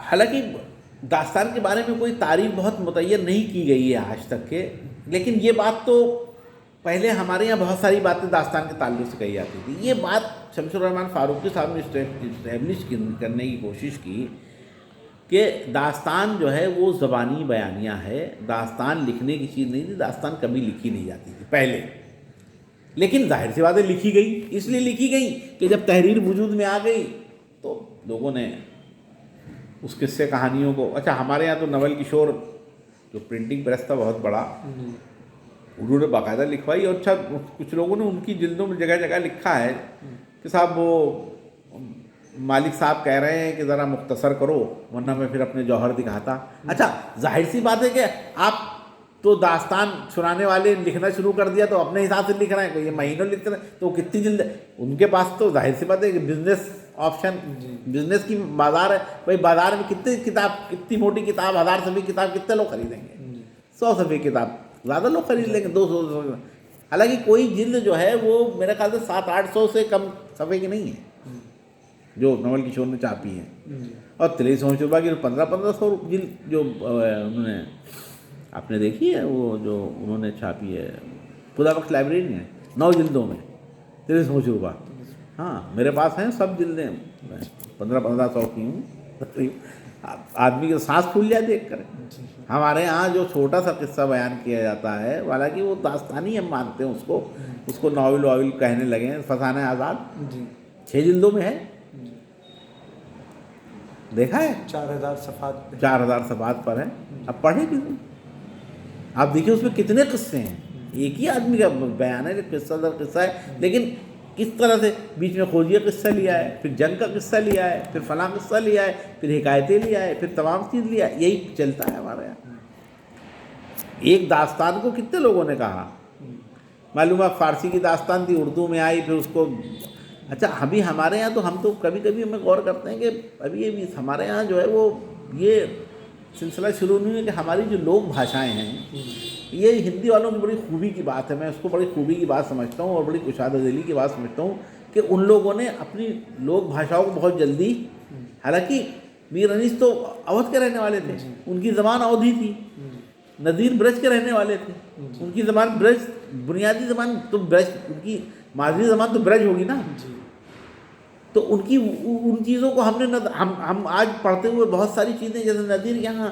حالانکہ داستان کے بارے میں کوئی تعریف بہت متعین نہیں کی گئی ہے آج تک کے، لیکن یہ بات تو پہلے ہمارے یہاں بہت ساری باتیں داستان کے تعلق سے کہی جاتی تھی. یہ بات شمس الرحمن فاروقی صاحب نے اسٹیبلش کرنے کی کوشش کی کہ داستان جو ہے وہ زبانی بیانیہ ہے، داستان لکھنے کی چیز نہیں تھی، داستان کبھی لکھی نہیں جاتی تھی پہلے. لیکن ظاہر سی باتیں لکھی گئی، اس لیے لکھی گئی کہ جب تحریر وجود میں آ گئی تو لوگوں نے اس قصے کہانیوں کو، اچھا ہمارے یہاں تو نول کشور جو پرنٹنگ پریس تھا بہت بڑا، انہوں نے باقاعدہ لکھوائی. اور اچھا کچھ لوگوں نے ان کی جلدوں میں جگہ جگہ لکھا ہے کہ صاحب وہ مالک صاحب کہہ رہے ہیں کہ ذرا مختصر کرو ورنہ میں پھر اپنے جوہر دکھاتا. اچھا ظاہر سی بات ہے کہ آپ تو داستان سنانے والے لکھنا شروع کر دیا تو اپنے حساب سے لکھ رہے ہیں، کوئی یہ مہینوں لکھتے رہے تو کتنی جلد ان کے پاس تو ظاہر سی بات ہے کہ بزنس آپشن، بزنس کی بازار ہے بھائی. بازار میں کتنی موٹی کتاب 1000 صفحے کی کتاب کتنے لوگ خریدیں گے؟ 100 صفحے کی کتاب زیادہ لوگ خرید لیں گے، 200. حالانکہ کوئی جلد جو ہے وہ میرے خیال سے 700-800 سے کم صفحے کی نہیں ہے جو نول کشور نے چھاپی ہے. اور 2300 روپئے کی 1500 جلد جو انہوں نے آپ نے دیکھی ہے، وہ جو انہوں نے چھاپی ہے خدا بخش لائبریری میں 9 جلدوں میں 2300 روپئے. ہاں میرے پاس ہیں سب جلدیں، 1500 کی ہوں. آدمی کا سانس پھول جائے دیکھ کر. ہمارے ہاں جو چھوٹا سا قصہ بیان کیا جاتا ہے، حالانکہ وہ داستانی ہم مانتے ہیں اس کو ناول کہنے لگے ہیں. فسانہ آزاد 6 جلدوں میں ہے، دیکھا ہے 4000 صفحات پر ہے. اب پڑھیں کسی، آپ دیکھیے اس میں کتنے قصے ہیں، ایک ہی آدمی کا بیان ہے کہ قصہ در قصہ ہے، لیکن کس طرح سے بیچ میں خوجیہ قصہ لیا ہے، پھر جنگ کا قصہ لیا ہے، پھر فلاں قصہ لیا ہے، پھر حکایتیں لیا ہے، پھر تمام چیز لیا ہے. یہی چلتا ہے ہمارے یہاں. ایک داستان کو کتنے لوگوں نے کہا، معلوم ہے فارسی کی داستان تھی، اردو میں آئی، پھر اس کو اچھا ابھی ہمارے یہاں تو ہم تو کبھی کبھی ہمیں غور کرتے ہیں کہ ابھی یہ بھی ہمارے یہاں جو ہے وہ یہ سلسلہ شروع نہیں ہے کہ ہماری جو لوک بھاشائیں ہیں، یہ ہندی والوں کی بڑی خوبی کی بات ہے. میں اس کو بڑی خوبی کی بات سمجھتا ہوں اور بڑی کشادہ دلی کی بات سمجھتا ہوں کہ ان لوگوں نے اپنی لوک بھاشاؤں کو بہت جلدی، حالانکہ میر انیس تو اودھ کے رہنے والے تھے، ان کی زبان اودھی تھی. نذیر برج کے رہنے والے تھے، ان کی زبان برج، بنیادی زبان تو برج، ان کی مادری زبان تو برج ہوگی نا. تو ان چیزوں کو ہم آج پڑھتے ہوئے بہت ساری چیزیں، جیسے نذیر یہاں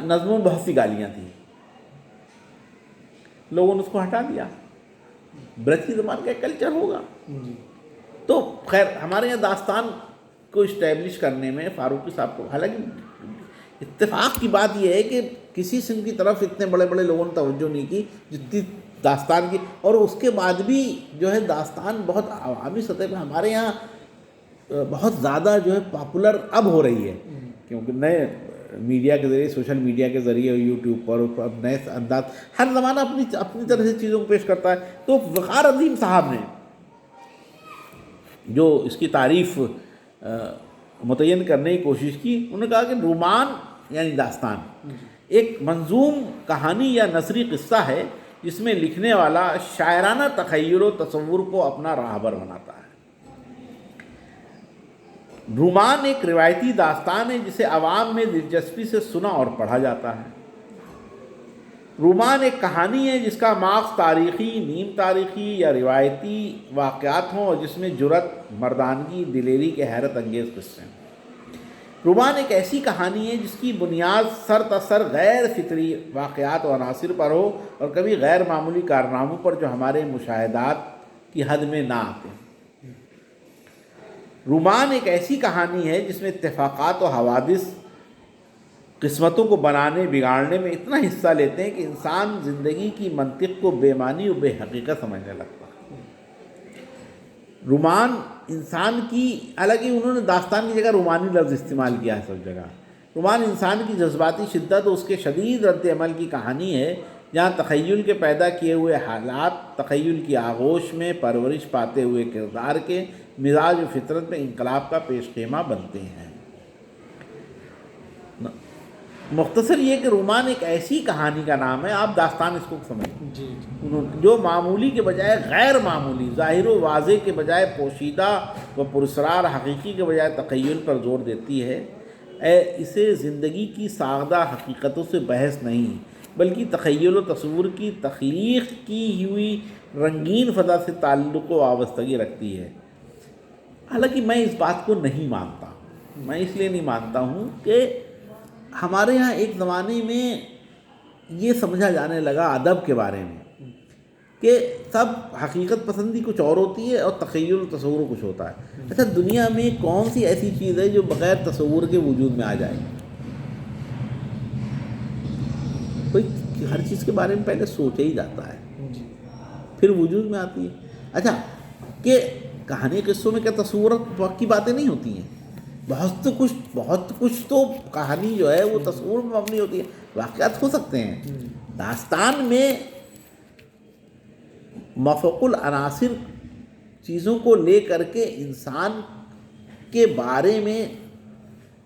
نظموں میں بہت سی گالیاں تھیں، لوگوں نے اس کو ہٹا دیا. برج کی زبان کا ایک کلچر ہوگا. تو خیر ہمارے یہاں داستان کو اسٹیبلش کرنے میں فاروقی صاحب کو، حالانکہ اتفاق کی بات یہ ہے کہ کسی سن کی طرف اتنے بڑے بڑے لوگوں نے توجہ نہیں کی جتنی داستان کی، اور اس کے بعد بھی جو ہے داستان بہت عوامی سطح پہ ہمارے یہاں بہت زیادہ جو ہے پاپولر اب ہو رہی ہے، کیونکہ نئے میڈیا کے ذریعے، سوشل میڈیا کے ذریعے، یوٹیوب پر اب نئے انداز، ہر زمانہ اپنی طرح سے چیزوں کو پیش کرتا ہے۔ تو وقار عظیم صاحب نے جو اس کی تعریف متعین کرنے کی کوشش کی، انہوں نے کہا کہ رومان یعنی داستان ایک منظوم کہانی یا نثری قصہ ہے جس میں لکھنے والا شاعرانہ تخیل و تصور کو اپنا راہبر بناتا ہے۔ رومان ایک روایتی داستان ہے جسے عوام میں دلچسپی سے سنا اور پڑھا جاتا ہے۔ رومان ایک کہانی ہے جس کا ماخذ تاریخی، نیم تاریخی یا روایتی واقعات ہوں اور جس میں جرأت، مردانگی، دلیری کے حیرت انگیز قصے ہیں۔ رومان ایک ایسی کہانی ہے جس کی بنیاد سر تسر غیر فطری واقعات و عناصر پر ہو اور کبھی غیر معمولی کارناموں پر جو ہمارے مشاہدات کی حد میں نہ آتے۔ رومان ایک ایسی کہانی ہے جس میں اتفاقات و حوادث قسمتوں کو بنانے بگاڑنے میں اتنا حصہ لیتے ہیں کہ انسان زندگی کی منطق کو بے معنی و بے حقیقت سمجھنے لگتا ہے۔ رومان انسان کی، حالانکہ انہوں نے داستان کی جگہ رومانی لفظ استعمال کیا ہے سب جگہ، رومان انسان کی جذباتی شدت اور اس کے شدید رد عمل کی کہانی ہے، جہاں تخیل کے پیدا کیے ہوئے حالات تخیل کی آغوش میں پرورش پاتے ہوئے کردار کے مزاج و فطرت میں انقلاب کا پیش خیمہ بنتے ہیں۔ مختصر یہ کہ رومان ایک ایسی کہانی کا نام ہے، آپ داستان اس کو سمجھیں، جو معمولی کے بجائے غیر معمولی، ظاہر و واضح کے بجائے پوشیدہ و پراسرار، حقیقی کے بجائے تخیل پر زور دیتی ہے۔ اسے زندگی کی ساختہ حقیقتوں سے بحث نہیں بلکہ تخیل و تصور کی تخلیق کی ہوئی رنگین فضا سے تعلق و وابستگی رکھتی ہے۔ حالانکہ میں اس بات کو نہیں مانتا، میں اس لیے نہیں مانتا ہوں کہ ہمارے ہاں ایک زمانے میں یہ سمجھا جانے لگا ادب کے بارے میں کہ سب حقیقت پسندی کچھ اور ہوتی ہے اور تخیل و تصور کچھ ہوتا ہے۔ اچھا، دنیا میں کون سی ایسی چیز ہے جو بغیر تصور کے وجود میں آ جائے؟ کوئی ہر چیز کے بارے میں پہلے سوچا ہی جاتا ہے، پھر وجود میں آتی ہے۔ اچھا، کہ کہانی قصوں میں کیا تصور کی باتیں نہیں ہوتی ہیں؟ بہت کچھ تو کہانی جو ہے وہ تصور میں مبنی ہوتی ہے، واقعات ہو سکتے ہیں۔ داستان میں مفوق العناصر چیزوں کو لے کر کے انسان کے بارے میں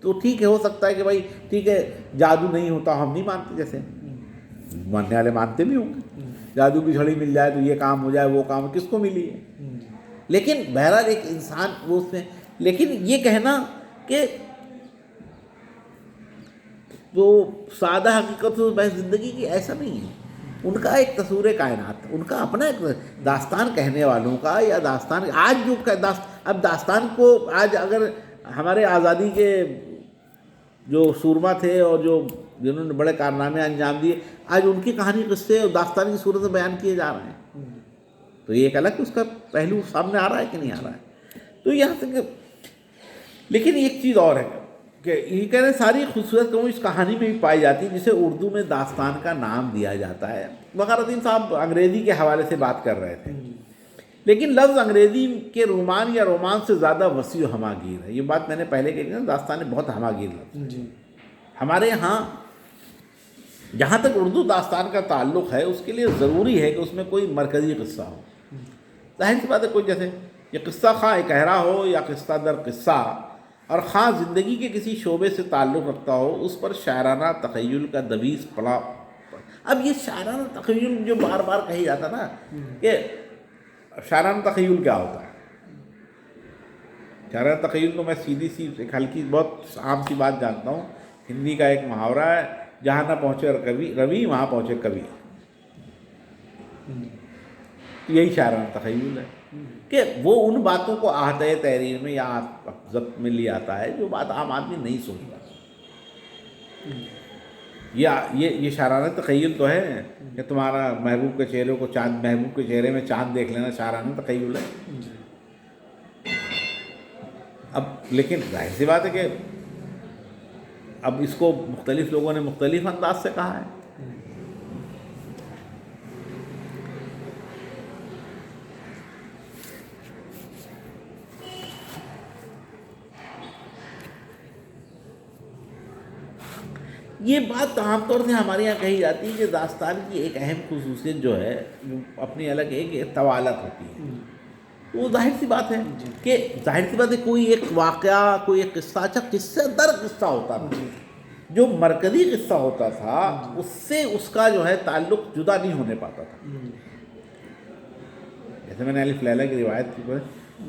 تو ٹھیک ہے، ہو سکتا ہے کہ بھائی ٹھیک ہے جادو نہیں ہوتا، ہم نہیں مانتے، جیسے ماننے والے مانتے بھی ہوں گے، جادو کی جھڑی مل جائے تو یہ کام ہو جائے، وہ کام کس کو ملی ہے؟ لیکن بہرحال ایک انسان وہ اس میں، لیکن یہ کہنا کہ وہ سادہ حقیقت سے بحث زندگی کی، ایسا نہیں ہے۔ ان کا ایک تصور کائنات، ان کا اپنا ایک داستان کہنے والوں کا، یا داستان آج جو اب داستان کو آج اگر ہمارے آزادی کے جو سورما تھے اور جنہوں نے بڑے کارنامے انجام دیے، آج ان کی کہانی قصے اور داستان کی صورت میں بیان کیے جا رہے ہیں، تو یہ ایک الگ اس کا پہلو سامنے آ رہا ہے کہ نہیں آ رہا ہے؟ تو یہاں تک، لیکن ایک چیز اور ہے کہ یہ کہہ رہے ہیں ساری خوبصورت اس کہانی میں بھی پائی جاتی ہے جسے اردو میں داستان کا نام دیا جاتا ہے۔ وقار الدین صاحب انگریزی کے حوالے سے بات کر رہے تھے، لیکن لفظ انگریزی کے رومان یا رومان سے زیادہ وسیع و ہماگیر ہے۔ یہ بات میں نے پہلے کہی نا، داستان بہت ہماگیر لفظ۔ ہمارے ہاں جہاں تک اردو داستان کا تعلق ہے، اس کے لیے ضروری ہے کہ اس میں کوئی مرکزی قصہ ہو۔ ظاہر سی بات ہے، کوئی جیسے یہ قصہ خواہ اکہرا ہو یا قصہ در قصہ، اور خواہ زندگی کے کسی شعبے سے تعلق رکھتا ہو، اس پر شاعرانہ تخیل کا دویز پڑا۔ اب یہ شاعرانہ تخیل جو بار بار کہی جاتا نا کہ شاعرانہ تخیل کیا ہوتا ہے؟ شاعرانہ تخیل کو میں سیدھی سی ایک ہلکی بہت عام سی بات جانتا ہوں، ہندی کا ایک محاورہ ہے، جہاں نہ پہنچے روی وہاں پہنچے کبھی۔ یہی شاعرانہ تخیل ہے کہ وہ ان باتوں کو احاطۂ تحریر میں یا ضبط میں لے آتا ہے جو بات عام آدمی نہیں سوچتا۔ یہ شاعرانہ تخیل تو ہے کہ تمہارا محبوب کے چہرے کو چاند، محبوب کے چہرے میں چاند دیکھ لینا شاعرانہ تخیل ہے۔ اب لیکن ظاہر سی بات ہے کہ اب اس کو مختلف لوگوں نے مختلف انداز سے کہا ہے۔ یہ بات عام طور سے ہمارے یہاں کہی جاتی ہے کہ داستان کی ایک اہم خصوصیت جو ہے جو اپنی الگ ایک طوالت ہوتی ہے. وہ ظاہر سی بات ہے کہ کوئی ایک واقعہ، کوئی ایک قصہ، اچھا قصہ در قصہ ہوتا تھا، جو مرکزی قصہ ہوتا تھا اس سے اس کا جو ہے تعلق جدا نہیں ہونے پاتا تھا. جیسے میں نے الف لیلا کی روایت کی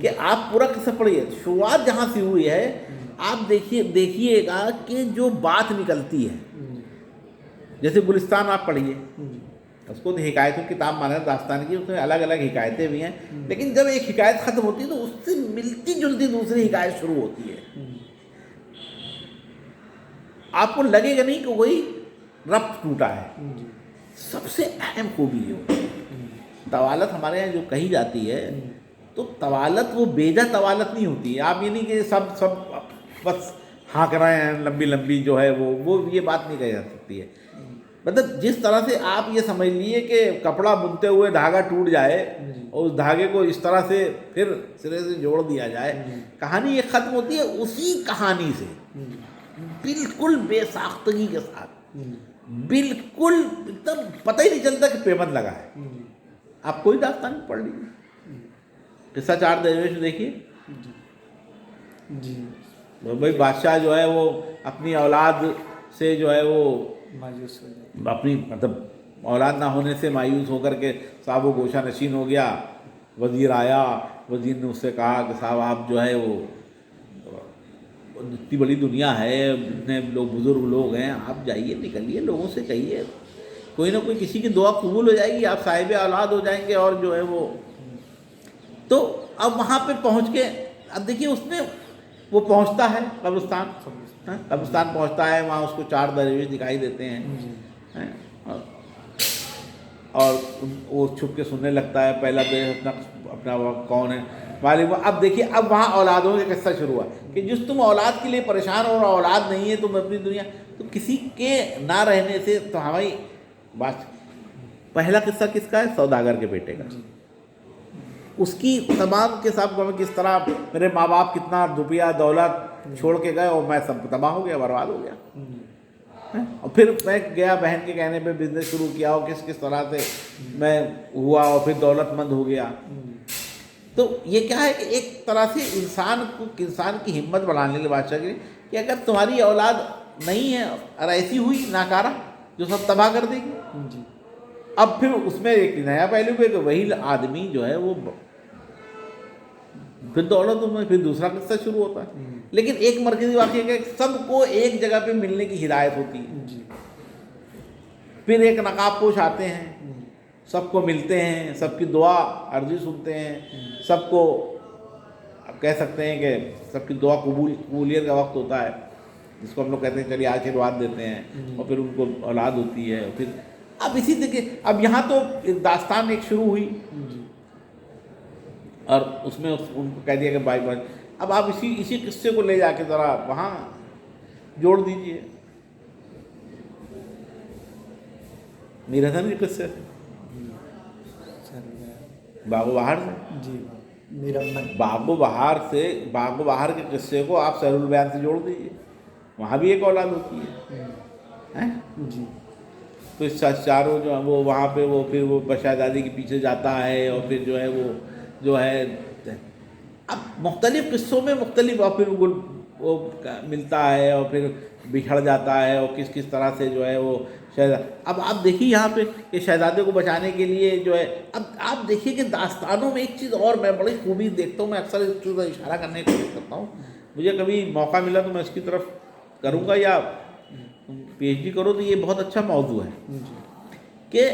کہ آپ پورا قصہ پڑھیے، شروعات جہاں سے ہوئی ہے آپ دیکھیے گا کہ جو بات نکلتی ہے، جیسے گلستان آپ پڑھیے، اس کو حکایتوں کی کتاب مانا داستان کی، اس میں الگ الگ حکایتیں بھی ہیں، لیکن جب ایک حکایت ختم ہوتی ہے تو اس سے ملتی جلتی دوسری حکایت شروع ہوتی ہے. آپ کو لگے گا نہیں کہ کوئی ربط ٹوٹا ہے. سب سے اہم خوبی ہے طوالت ہمارے یہاں جو کہی جاتی ہے، تو طوالت وہ بیجا طوالت نہیں ہوتی ہے. آپ یہ نہیں کہ سب بس ہانک رہے ہیں لمبی لمبی جو ہے وہ یہ بات نہیں کہی جا سکتی ہے. مطلب جس طرح سے آپ یہ سمجھ لیے کہ کپڑا بنتے ہوئے دھاگا ٹوٹ جائے اور اس دھاگے کو اس طرح سے پھر سرے سے جوڑ دیا جائے، کہانی ایک ختم ہوتی ہے اسی کہانی سے بالکل بے ساختگی کے ساتھ، بالکل ایک دم پتہ ہی نہیں چلتا کہ پیمند لگا ہے. آپ کوئی داستان پڑھ لیجیے، قصہ چار درویش میں دیکھیے. بھائی بادشاہ جو ہے وہ اپنی اولاد سے جو ہے وہ مایوس ہو جائے، اپنی مطلب اولاد نہ ہونے سے مایوس ہو کر کے صاحب وہ گوشہ نشین ہو گیا. وزیر آیا، وزیر نے اس سے کہا کہ صاحب آپ جو ہے وہ اتنی بڑی دنیا ہے، اتنے لوگ بزرگ لوگ ہیں، آپ جائیے نکلیے لوگوں سے کہیے کوئی نہ کوئی کسی کی دعا قبول ہو جائے گی، آپ صاحب اولاد ہو جائیں گے. اور جو ہے وہ تو اب وہاں پہ پہنچ کے اب دیکھیے اس میں وہ پہنچتا ہے قبرستان پہنچتا ہے، وہاں اس کو چار درویش دکھائی دیتے ہیں اور وہ چھپ کے سننے لگتا ہے. پہلا درویش اپنا کون ہے معلوم. اب دیکھیے اب وہاں اولادوں کا قصہ شروع ہوا کہ جس تم اولاد کے لیے پریشان ہو اور اولاد نہیں ہے تم اپنی دنیا، تو کسی کے نہ رہنے سے تو ہماری بات. پہلا قصہ کس کا ہے؟ سوداگر کے بیٹے کا. اس کی تمام کے سب کس طرح میرے ماں باپ کتنا روپیہ دولت چھوڑ کے گئے اور میں سب تباہ ہو گیا، برباد ہو گیا. اور پھر میں گیا بہن کے کہنے پہ بزنس شروع کیا اور کس طرح سے میں ہوا اور پھر دولت مند ہو گیا. تو یہ کیا ہے کہ ایک طرح سے انسان کی ہمت بڑھانے کے لیے بادشاہ کے لیے کہ اگر تمہاری اولاد نہیں ہے اور ایسی ہوئی ناکارہ جو سب تباہ کر دے گی. اب پھر اس میں ایک نیا پہلو ہے کہ وہی آدمی جو ہے وہ پھر دولت میں پھر دوسرا قصہ شروع ہوتا ہے. لیکن ایک مرکزی واقعہ کہ سب کو ایک جگہ پہ ملنے کی ہدایت ہوتی ہے. پھر ایک نقاب پوش آتے ہیں، سب کو ملتے ہیں، سب کی دعا عرضی سنتے ہیں، سب کو اب کہہ سکتے ہیں کہ سب کی دعا قبولیت کا وقت ہوتا ہے جس کو ہم لوگ کہتے ہیں چلیے آشیرواد دیتے ہیں، اور پھر ان کو اولاد ہوتی ہے. پھر اب اسی طریقے اب یہاں تو داستان ایک شروع ہوئی اور اس میں ان کو کہہ دیا کہ بائی بائی. اب آپ اسی قصے کو لے جا کے ذرا وہاں جوڑ دیجئے میر حسن کے قصے سے، باغ و بہار سے. باغ و بہار کے قصے کو آپ سیر البیان سے جوڑ دیجئے، وہاں بھی ایک اولاد ہوتی ہے. تو چاروں جو وہ وہاں پہ وہ پھر وہ شہزادی کے پیچھے جاتا ہے اور پھر جو ہے وہ جو ہے اب مختلف قصوں میں مختلف، اور پھر وہ ملتا ہے اور پھر بچھڑ جاتا ہے اور کس طرح سے جو ہے وہ اب آپ دیکھیے یہاں پہ کہ شہزادے کو بچانے کے لیے جو ہے اب آپ دیکھیے کہ داستانوں میں ایک چیز اور میں بڑی خوبی دیکھتا ہوں، میں اکثر اس چیز کا اشارہ کرنے کی کوشش کرتا ہوں، مجھے کبھی موقع ملا تو میں اس کی طرف کروں گا یا پی ایچ ڈی کرو تو یہ بہت اچھا موضوع ہے کہ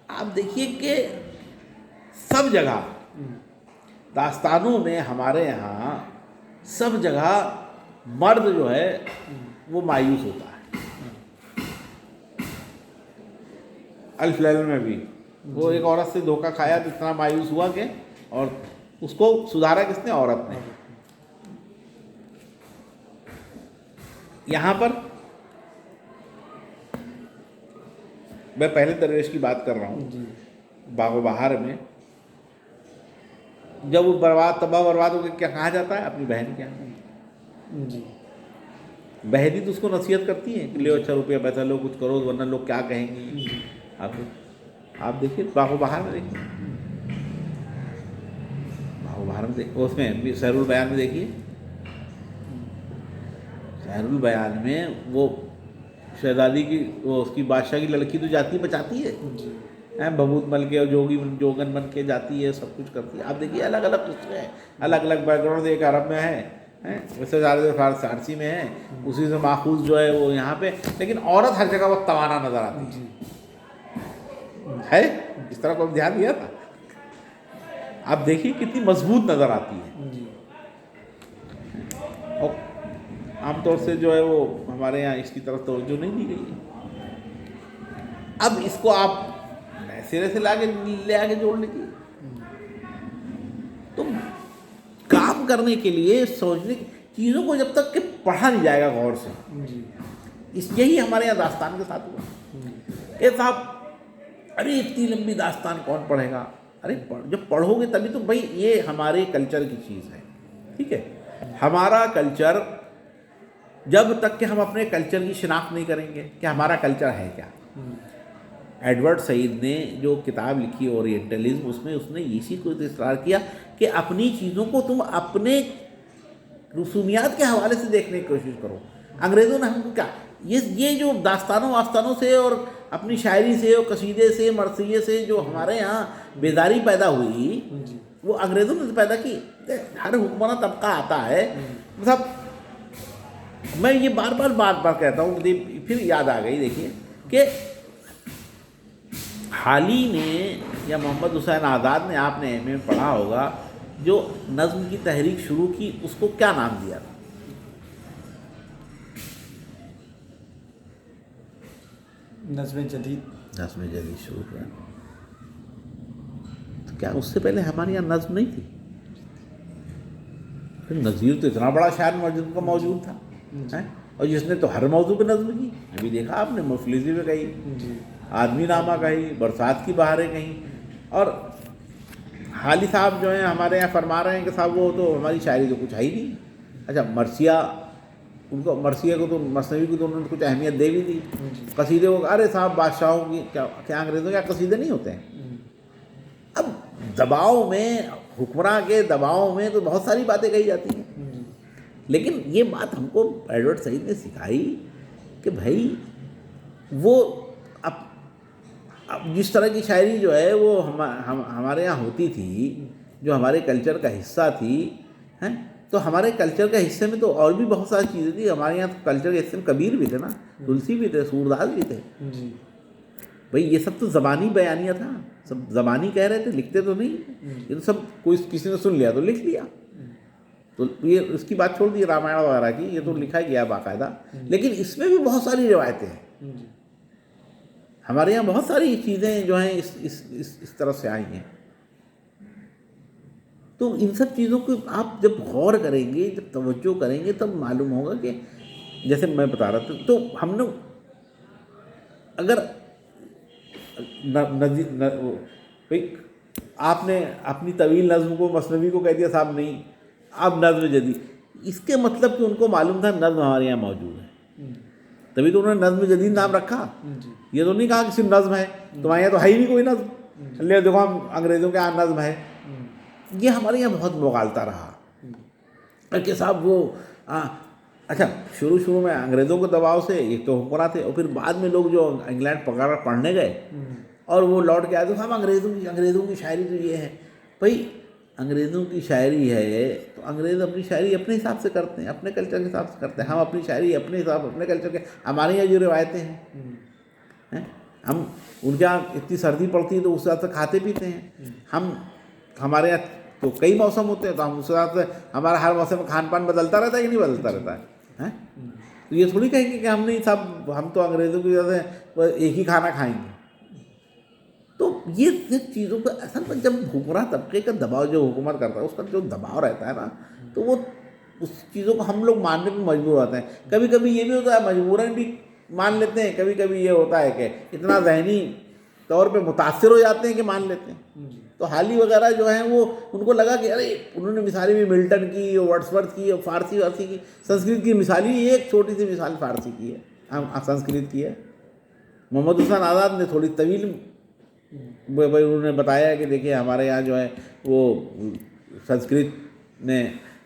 آپ دیکھیے کہ سب جگہ داستانوں میں ہمارے یہاں سب جگہ مرد جو ہے وہ مایوس ہوتا ہے. الف لیلا میں بھی وہ ایک عورت سے دھوکہ کھایا تو اتنا مایوس ہوا کہ اور اس کو سدھارا کس نے؟ عورت نے. یہاں پر میں پہلے درویش کی بات کر رہا ہوں. باغ و بہار میں جب وہ تباہ برباد ہو کے کیا کہا جاتا ہے؟ اپنی بہن کے یہاں. بہدی تو اس کو نصیحت کرتی ہیں کہ لو اچھا روپیہ پیسہ لو, کچھ کرو ورنہ لوگ کیا کہیں گے. آپ دیکھیے باغ بہار میں دیکھیے, باغ بہار میں دیکھیے, اس میں سحر البیان میں دیکھیے, سحر البیان میں وہ شہزادی کی وہ اس کی بادشاہ کی لڑکی تو جاتی ہے بچاتی ہے, بھبوت مل کے اور جوگن بن کے جاتی ہے, سب کچھ کرتی ہے. آپ دیکھیے الگ الگ قصے ہیں, الگ الگ بیک گراؤنڈ. ایک عرب میں ہے, ویسے زیادہ فارسی میں ہے, اسی سے ماخوذ جو ہے وہ یہاں پہ, لیکن عورت ہر جگہ وہ توانا نظر آتی ہے. اس طرح کو دھیان دیا تھا, آپ دیکھیے کتنی مضبوط نظر آتی ہے. اور عام طور سے جو ہے وہ ہمارے یہاں اس کی طرف توجہ نہیں دی گئی ہے. اب اس کو آپ سرے سے لے آ کے جوڑنے کی, تو کام کرنے کے لیے سوچنے کی چیزوں کو جب تک کہ پڑھا نہیں جائے گا غور سے, یہی ہمارے یہاں داستان کے ساتھ ہوا کہ صاحب ارے اتنی لمبی داستان کون پڑھے گا. ارے جب پڑھو گے تبھی تو بھائی یہ ہمارے کلچر کی چیز ہے, ٹھیک ہے. ہمارا کلچر جب تک کہ ہم اپنے کلچر کی شناخت نہیں کریں گے کہ ہمارا کلچر ہے کیا. ایڈورڈ سعید نے جو کتاب لکھی اورینٹلزم, اس نے اسی کو اصرار کیا کہ اپنی چیزوں کو تم اپنے رسومیات کے حوالے سے دیکھنے کی کوشش کرو. انگریزوں نے ہم کو کیا یہ جو داستانوں سے اور اپنی شاعری سے اور قصیدے سے مرثیے سے جو ہمارے یہاں بیداری پیدا ہوئی, وہ انگریزوں نے پیدا کی. ہر حکمراں طبقہ آتا ہے, مطلب میں یہ بار کہتا ہوں, پھر یاد آ گئی. دیکھیے کہ حالی نے یا محمد حسین آزاد نے, آپ نے ایم اے میں پڑھا ہوگا, جو نظم کی تحریک شروع کی اس کو کیا نام دیا تھا؟ نظم جدید. نظم جدید شروع کیا, تو کیا اس سے پہلے ہمارے یہاں نظم نہیں تھی؟ پھر نظیر تو اتنا بڑا شاعر کا موجود تھا, اور جس نے تو ہر موضوع پہ نظم کی. ابھی دیکھا آپ نے مفلسی میں کہی, آدمی نامہ کہی, برسات کی بہاریں کہیں. اور حالی صاحب جو ہیں ہمارے یہاں فرما رہے ہیں کہ صاحب وہ تو ہماری شاعری تو کچھ ہے ہی نہیں. اچھا مرثیہ, ان کو مرثیہ کو تو مثنوی کو تو انہوں نے کچھ اہمیت دے بھی دی. قصیدے کو ارے صاحب بادشاہوں کی کیا انگریزوں کے قصیدے نہیں ہوتے ہیں؟ اب دباؤ میں, حکمراں کے دباؤ میں تو بہت ساری باتیں کہی جاتی ہیں, لیکن یہ بات ہم کو ایڈورڈ سعید نے سکھائی کہ بھائی وہ اب جس طرح کی شاعری جو ہے وہ ہمارے یہاں ہوتی تھی, جو ہمارے کلچر کا حصہ تھی, تو ہمارے کلچر کے حصے میں تو اور بھی بہت ساری چیزیں تھی. ہمارے یہاں کلچر کے حصے میں کبیر بھی تھے نا, تلسی بھی تھے, سورداس بھی تھے. بھائی یہ سب تو زبانی بیانیہ تھا, سب زبانی کہہ رہے تھے, لکھتے تو نہیں. یہ تو سب کسی نے سن لیا تو لکھ لیا. تو یہ اس کی بات چھوڑ دی رامائن وغیرہ کی, یہ تو لکھا گیا باقاعدہ, لیکن اس میں بھی بہت ساری روایتیں ہیں. ہمارے یہاں بہت ساری چیزیں جو ہیں اس طرف سے آئی ہیں. تو ان سب چیزوں کو آپ جب غور کریں گے, جب توجہ کریں گے, تب معلوم ہوگا کہ جیسے میں بتا رہا تھا, تو ہم نے اگر آپ نے اپنی طویل نظم کو مثنوی کو کہہ دیا صاحب نہیں, اب نظم جدید, اس کے مطلب کہ ان کو معلوم تھا نظم ہمارے یہاں موجود ہے, تبھی تو انہوں نے نظم جدید نام رکھا. یہ تو نہیں کہا کہ صرف نظم ہے, تمہارے یہاں تو ہے ہی نہیں کوئی نظم, لے دیکھو ہم انگریزوں کے یہاں نظم ہے. یہ ہمارے یہاں بہت مغالطہ رہا کہ صاحب وہ اچھا شروع میں انگریزوں کے دباؤ سے ایک تو حکمراں تھے, اور پھر بعد میں لوگ جو انگلینڈ وغیرہ پڑھنے گئے اور وہ لوٹ کے آئے تو صاحب انگریزوں کی شاعری تو یہ ہے. بھائی انگریزوں کی شاعری ہے تو انگریز اپنی شاعری اپنے حساب سے کرتے ہیں, اپنے کلچر کے حساب سے کرتے ہیں. ہم اپنی شاعری اپنے حساب اپنے کلچر کے, ہمارے یہاں جو روایتیں ہیں, ہم ان کے یہاں اتنی سردی پڑتی ہے تو اس حساب سے کھاتے پیتے ہیں. ہمارے یہاں تو کئی موسم ہوتے ہیں, تو ہم اس حساب سے ہمارا ہر موسم میں کھان پان بدلتا رہتا ہے کہ نہیں بدلتا رہتا ہے. تو یہ تھوڑی کہیں گے کہ ہم نہیں صاحب ہم تو انگریزوں کی وجہ سے ایک ہی کھانا کھائیں گے. تو یہ چیزوں کو اصل میں جب حکمراں طبقے کا دباؤ, جو حکومت کرتا ہے اس کا جو دباؤ رہتا ہے نا, تو وہ اس چیزوں کو ہم لوگ ماننے پہ مجبور ہوتے ہیں. کبھی کبھی یہ بھی ہوتا ہے مجبوراً بھی مان لیتے ہیں, کبھی کبھی یہ ہوتا ہے کہ اتنا ذہنی طور پہ متاثر ہو جاتے ہیں کہ مان لیتے ہیں. تو تو حالی وغیرہ جو ہیں وہ ان کو لگا کہ ارے انہوں نے مثالیں بھی ملٹن کی، ورڈسورتھ کی، فارسی کی، سنسکرت کی مثال ہی ایک چھوٹی سی مثال فارسی کی ہے، سنسکرت کی ہے۔ محمد حسین آزاد نے تھوڑی طویل انہوں نے بتایا کہ دیکھیے ہمارے یہاں جو ہے وہ سنسکرت نے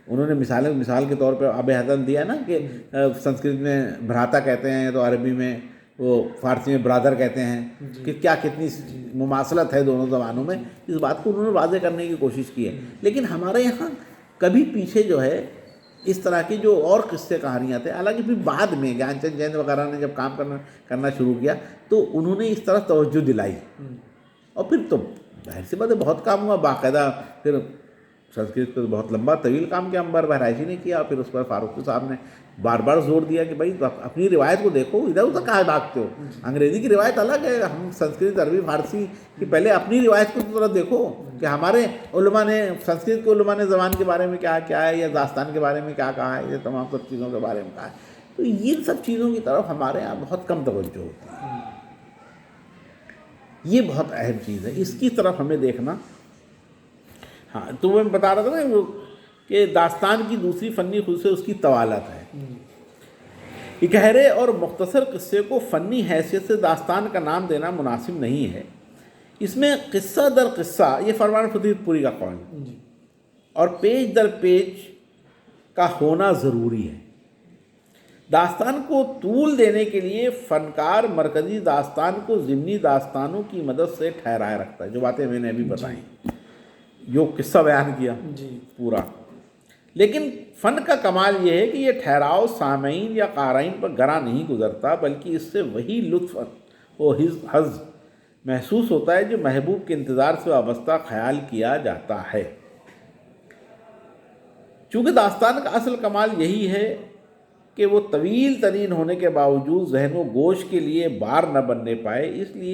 انہوں نے مثال کے طور پہ آب حیات دیا نا کہ سنسکرت میں بھراتا کہتے ہیں تو عربی میں وہ فارسی میں برادر کہتے ہیں، کہ کیا کتنی مماثلت ہے دونوں زبانوں میں، اس بات کو انہوں نے واضح کرنے کی کوشش کی ہے۔ لیکن ہمارے یہاں کبھی پیچھے جو ہے اس طرح کی جو اور قصے کہانیاں تھے، حالانکہ پھر بعد میں گیان چند جین وغیرہ نے جب کام کرنا شروع کیا تو انہوں نے اس طرح توجہ دلائی، اور پھر تو ظاہر سی بات ہے بہت کام ہوا، باقاعدہ پھر سنسکرت پہ بہت لمبا طویل کام کیا انبر بہرائچی نے کیا، پھر اس پر فاروقی صاحب نے بار بار زور دیا کہ بھائی اپنی روایت کو دیکھو، ادھر ادھر کہاں بھاگتے ہو، انگریزی کی روایت الگ ہے، ہم سنسکرت عربی فارسی کی پہلے اپنی روایت کو ذرا دیکھو کہ ہمارے علماء نے، سنسکرت کے علماء نے زبان کے بارے میں کیا کیا ہے، یا داستان کے بارے میں کیا کہا ہے، یہ تمام سب چیزوں کے بارے میں کہا ہے۔ تو یہ سب چیزوں کی طرف ہمارے یہاں بہت کم توجہ ہوتی ہے، یہ بہت اہم چیز ہے، اس کی طرف ہمیں دیکھنا۔ ہاں تو میں بتا رہا تھا نا کہ داستان کی دوسری فنی خصوصیت اس کی طوالت ہے۔ ایک گہرے اور مختصر قصے کو فنی حیثیت سے داستان کا نام دینا مناسب نہیں ہے، اس میں قصہ در قصہ، یہ فرمان فتح پوری کا قول، اور پیج در پیج کا ہونا ضروری ہے۔ داستان کو طول دینے کے لیے فنکار مرکزی داستان کو ضمنی داستانوں کی مدد سے ٹھہرائے رکھتا ہے، جو باتیں میں نے ابھی بتائیں، جو قصہ بیان کیا پورا۔ لیکن فن کا کمال یہ ہے کہ یہ ٹھہراؤ سامعین یا قارئین پر گراں نہیں گزرتا، بلکہ اس سے وہی لطف و حظ محسوس ہوتا ہے جو محبوب کے انتظار سے وابستہ خیال کیا جاتا ہے۔ چونکہ داستان کا اصل کمال یہی ہے کہ وہ طویل ترین ہونے کے باوجود ذہن و گوش کے لیے بار نہ بننے پائے، اس لیے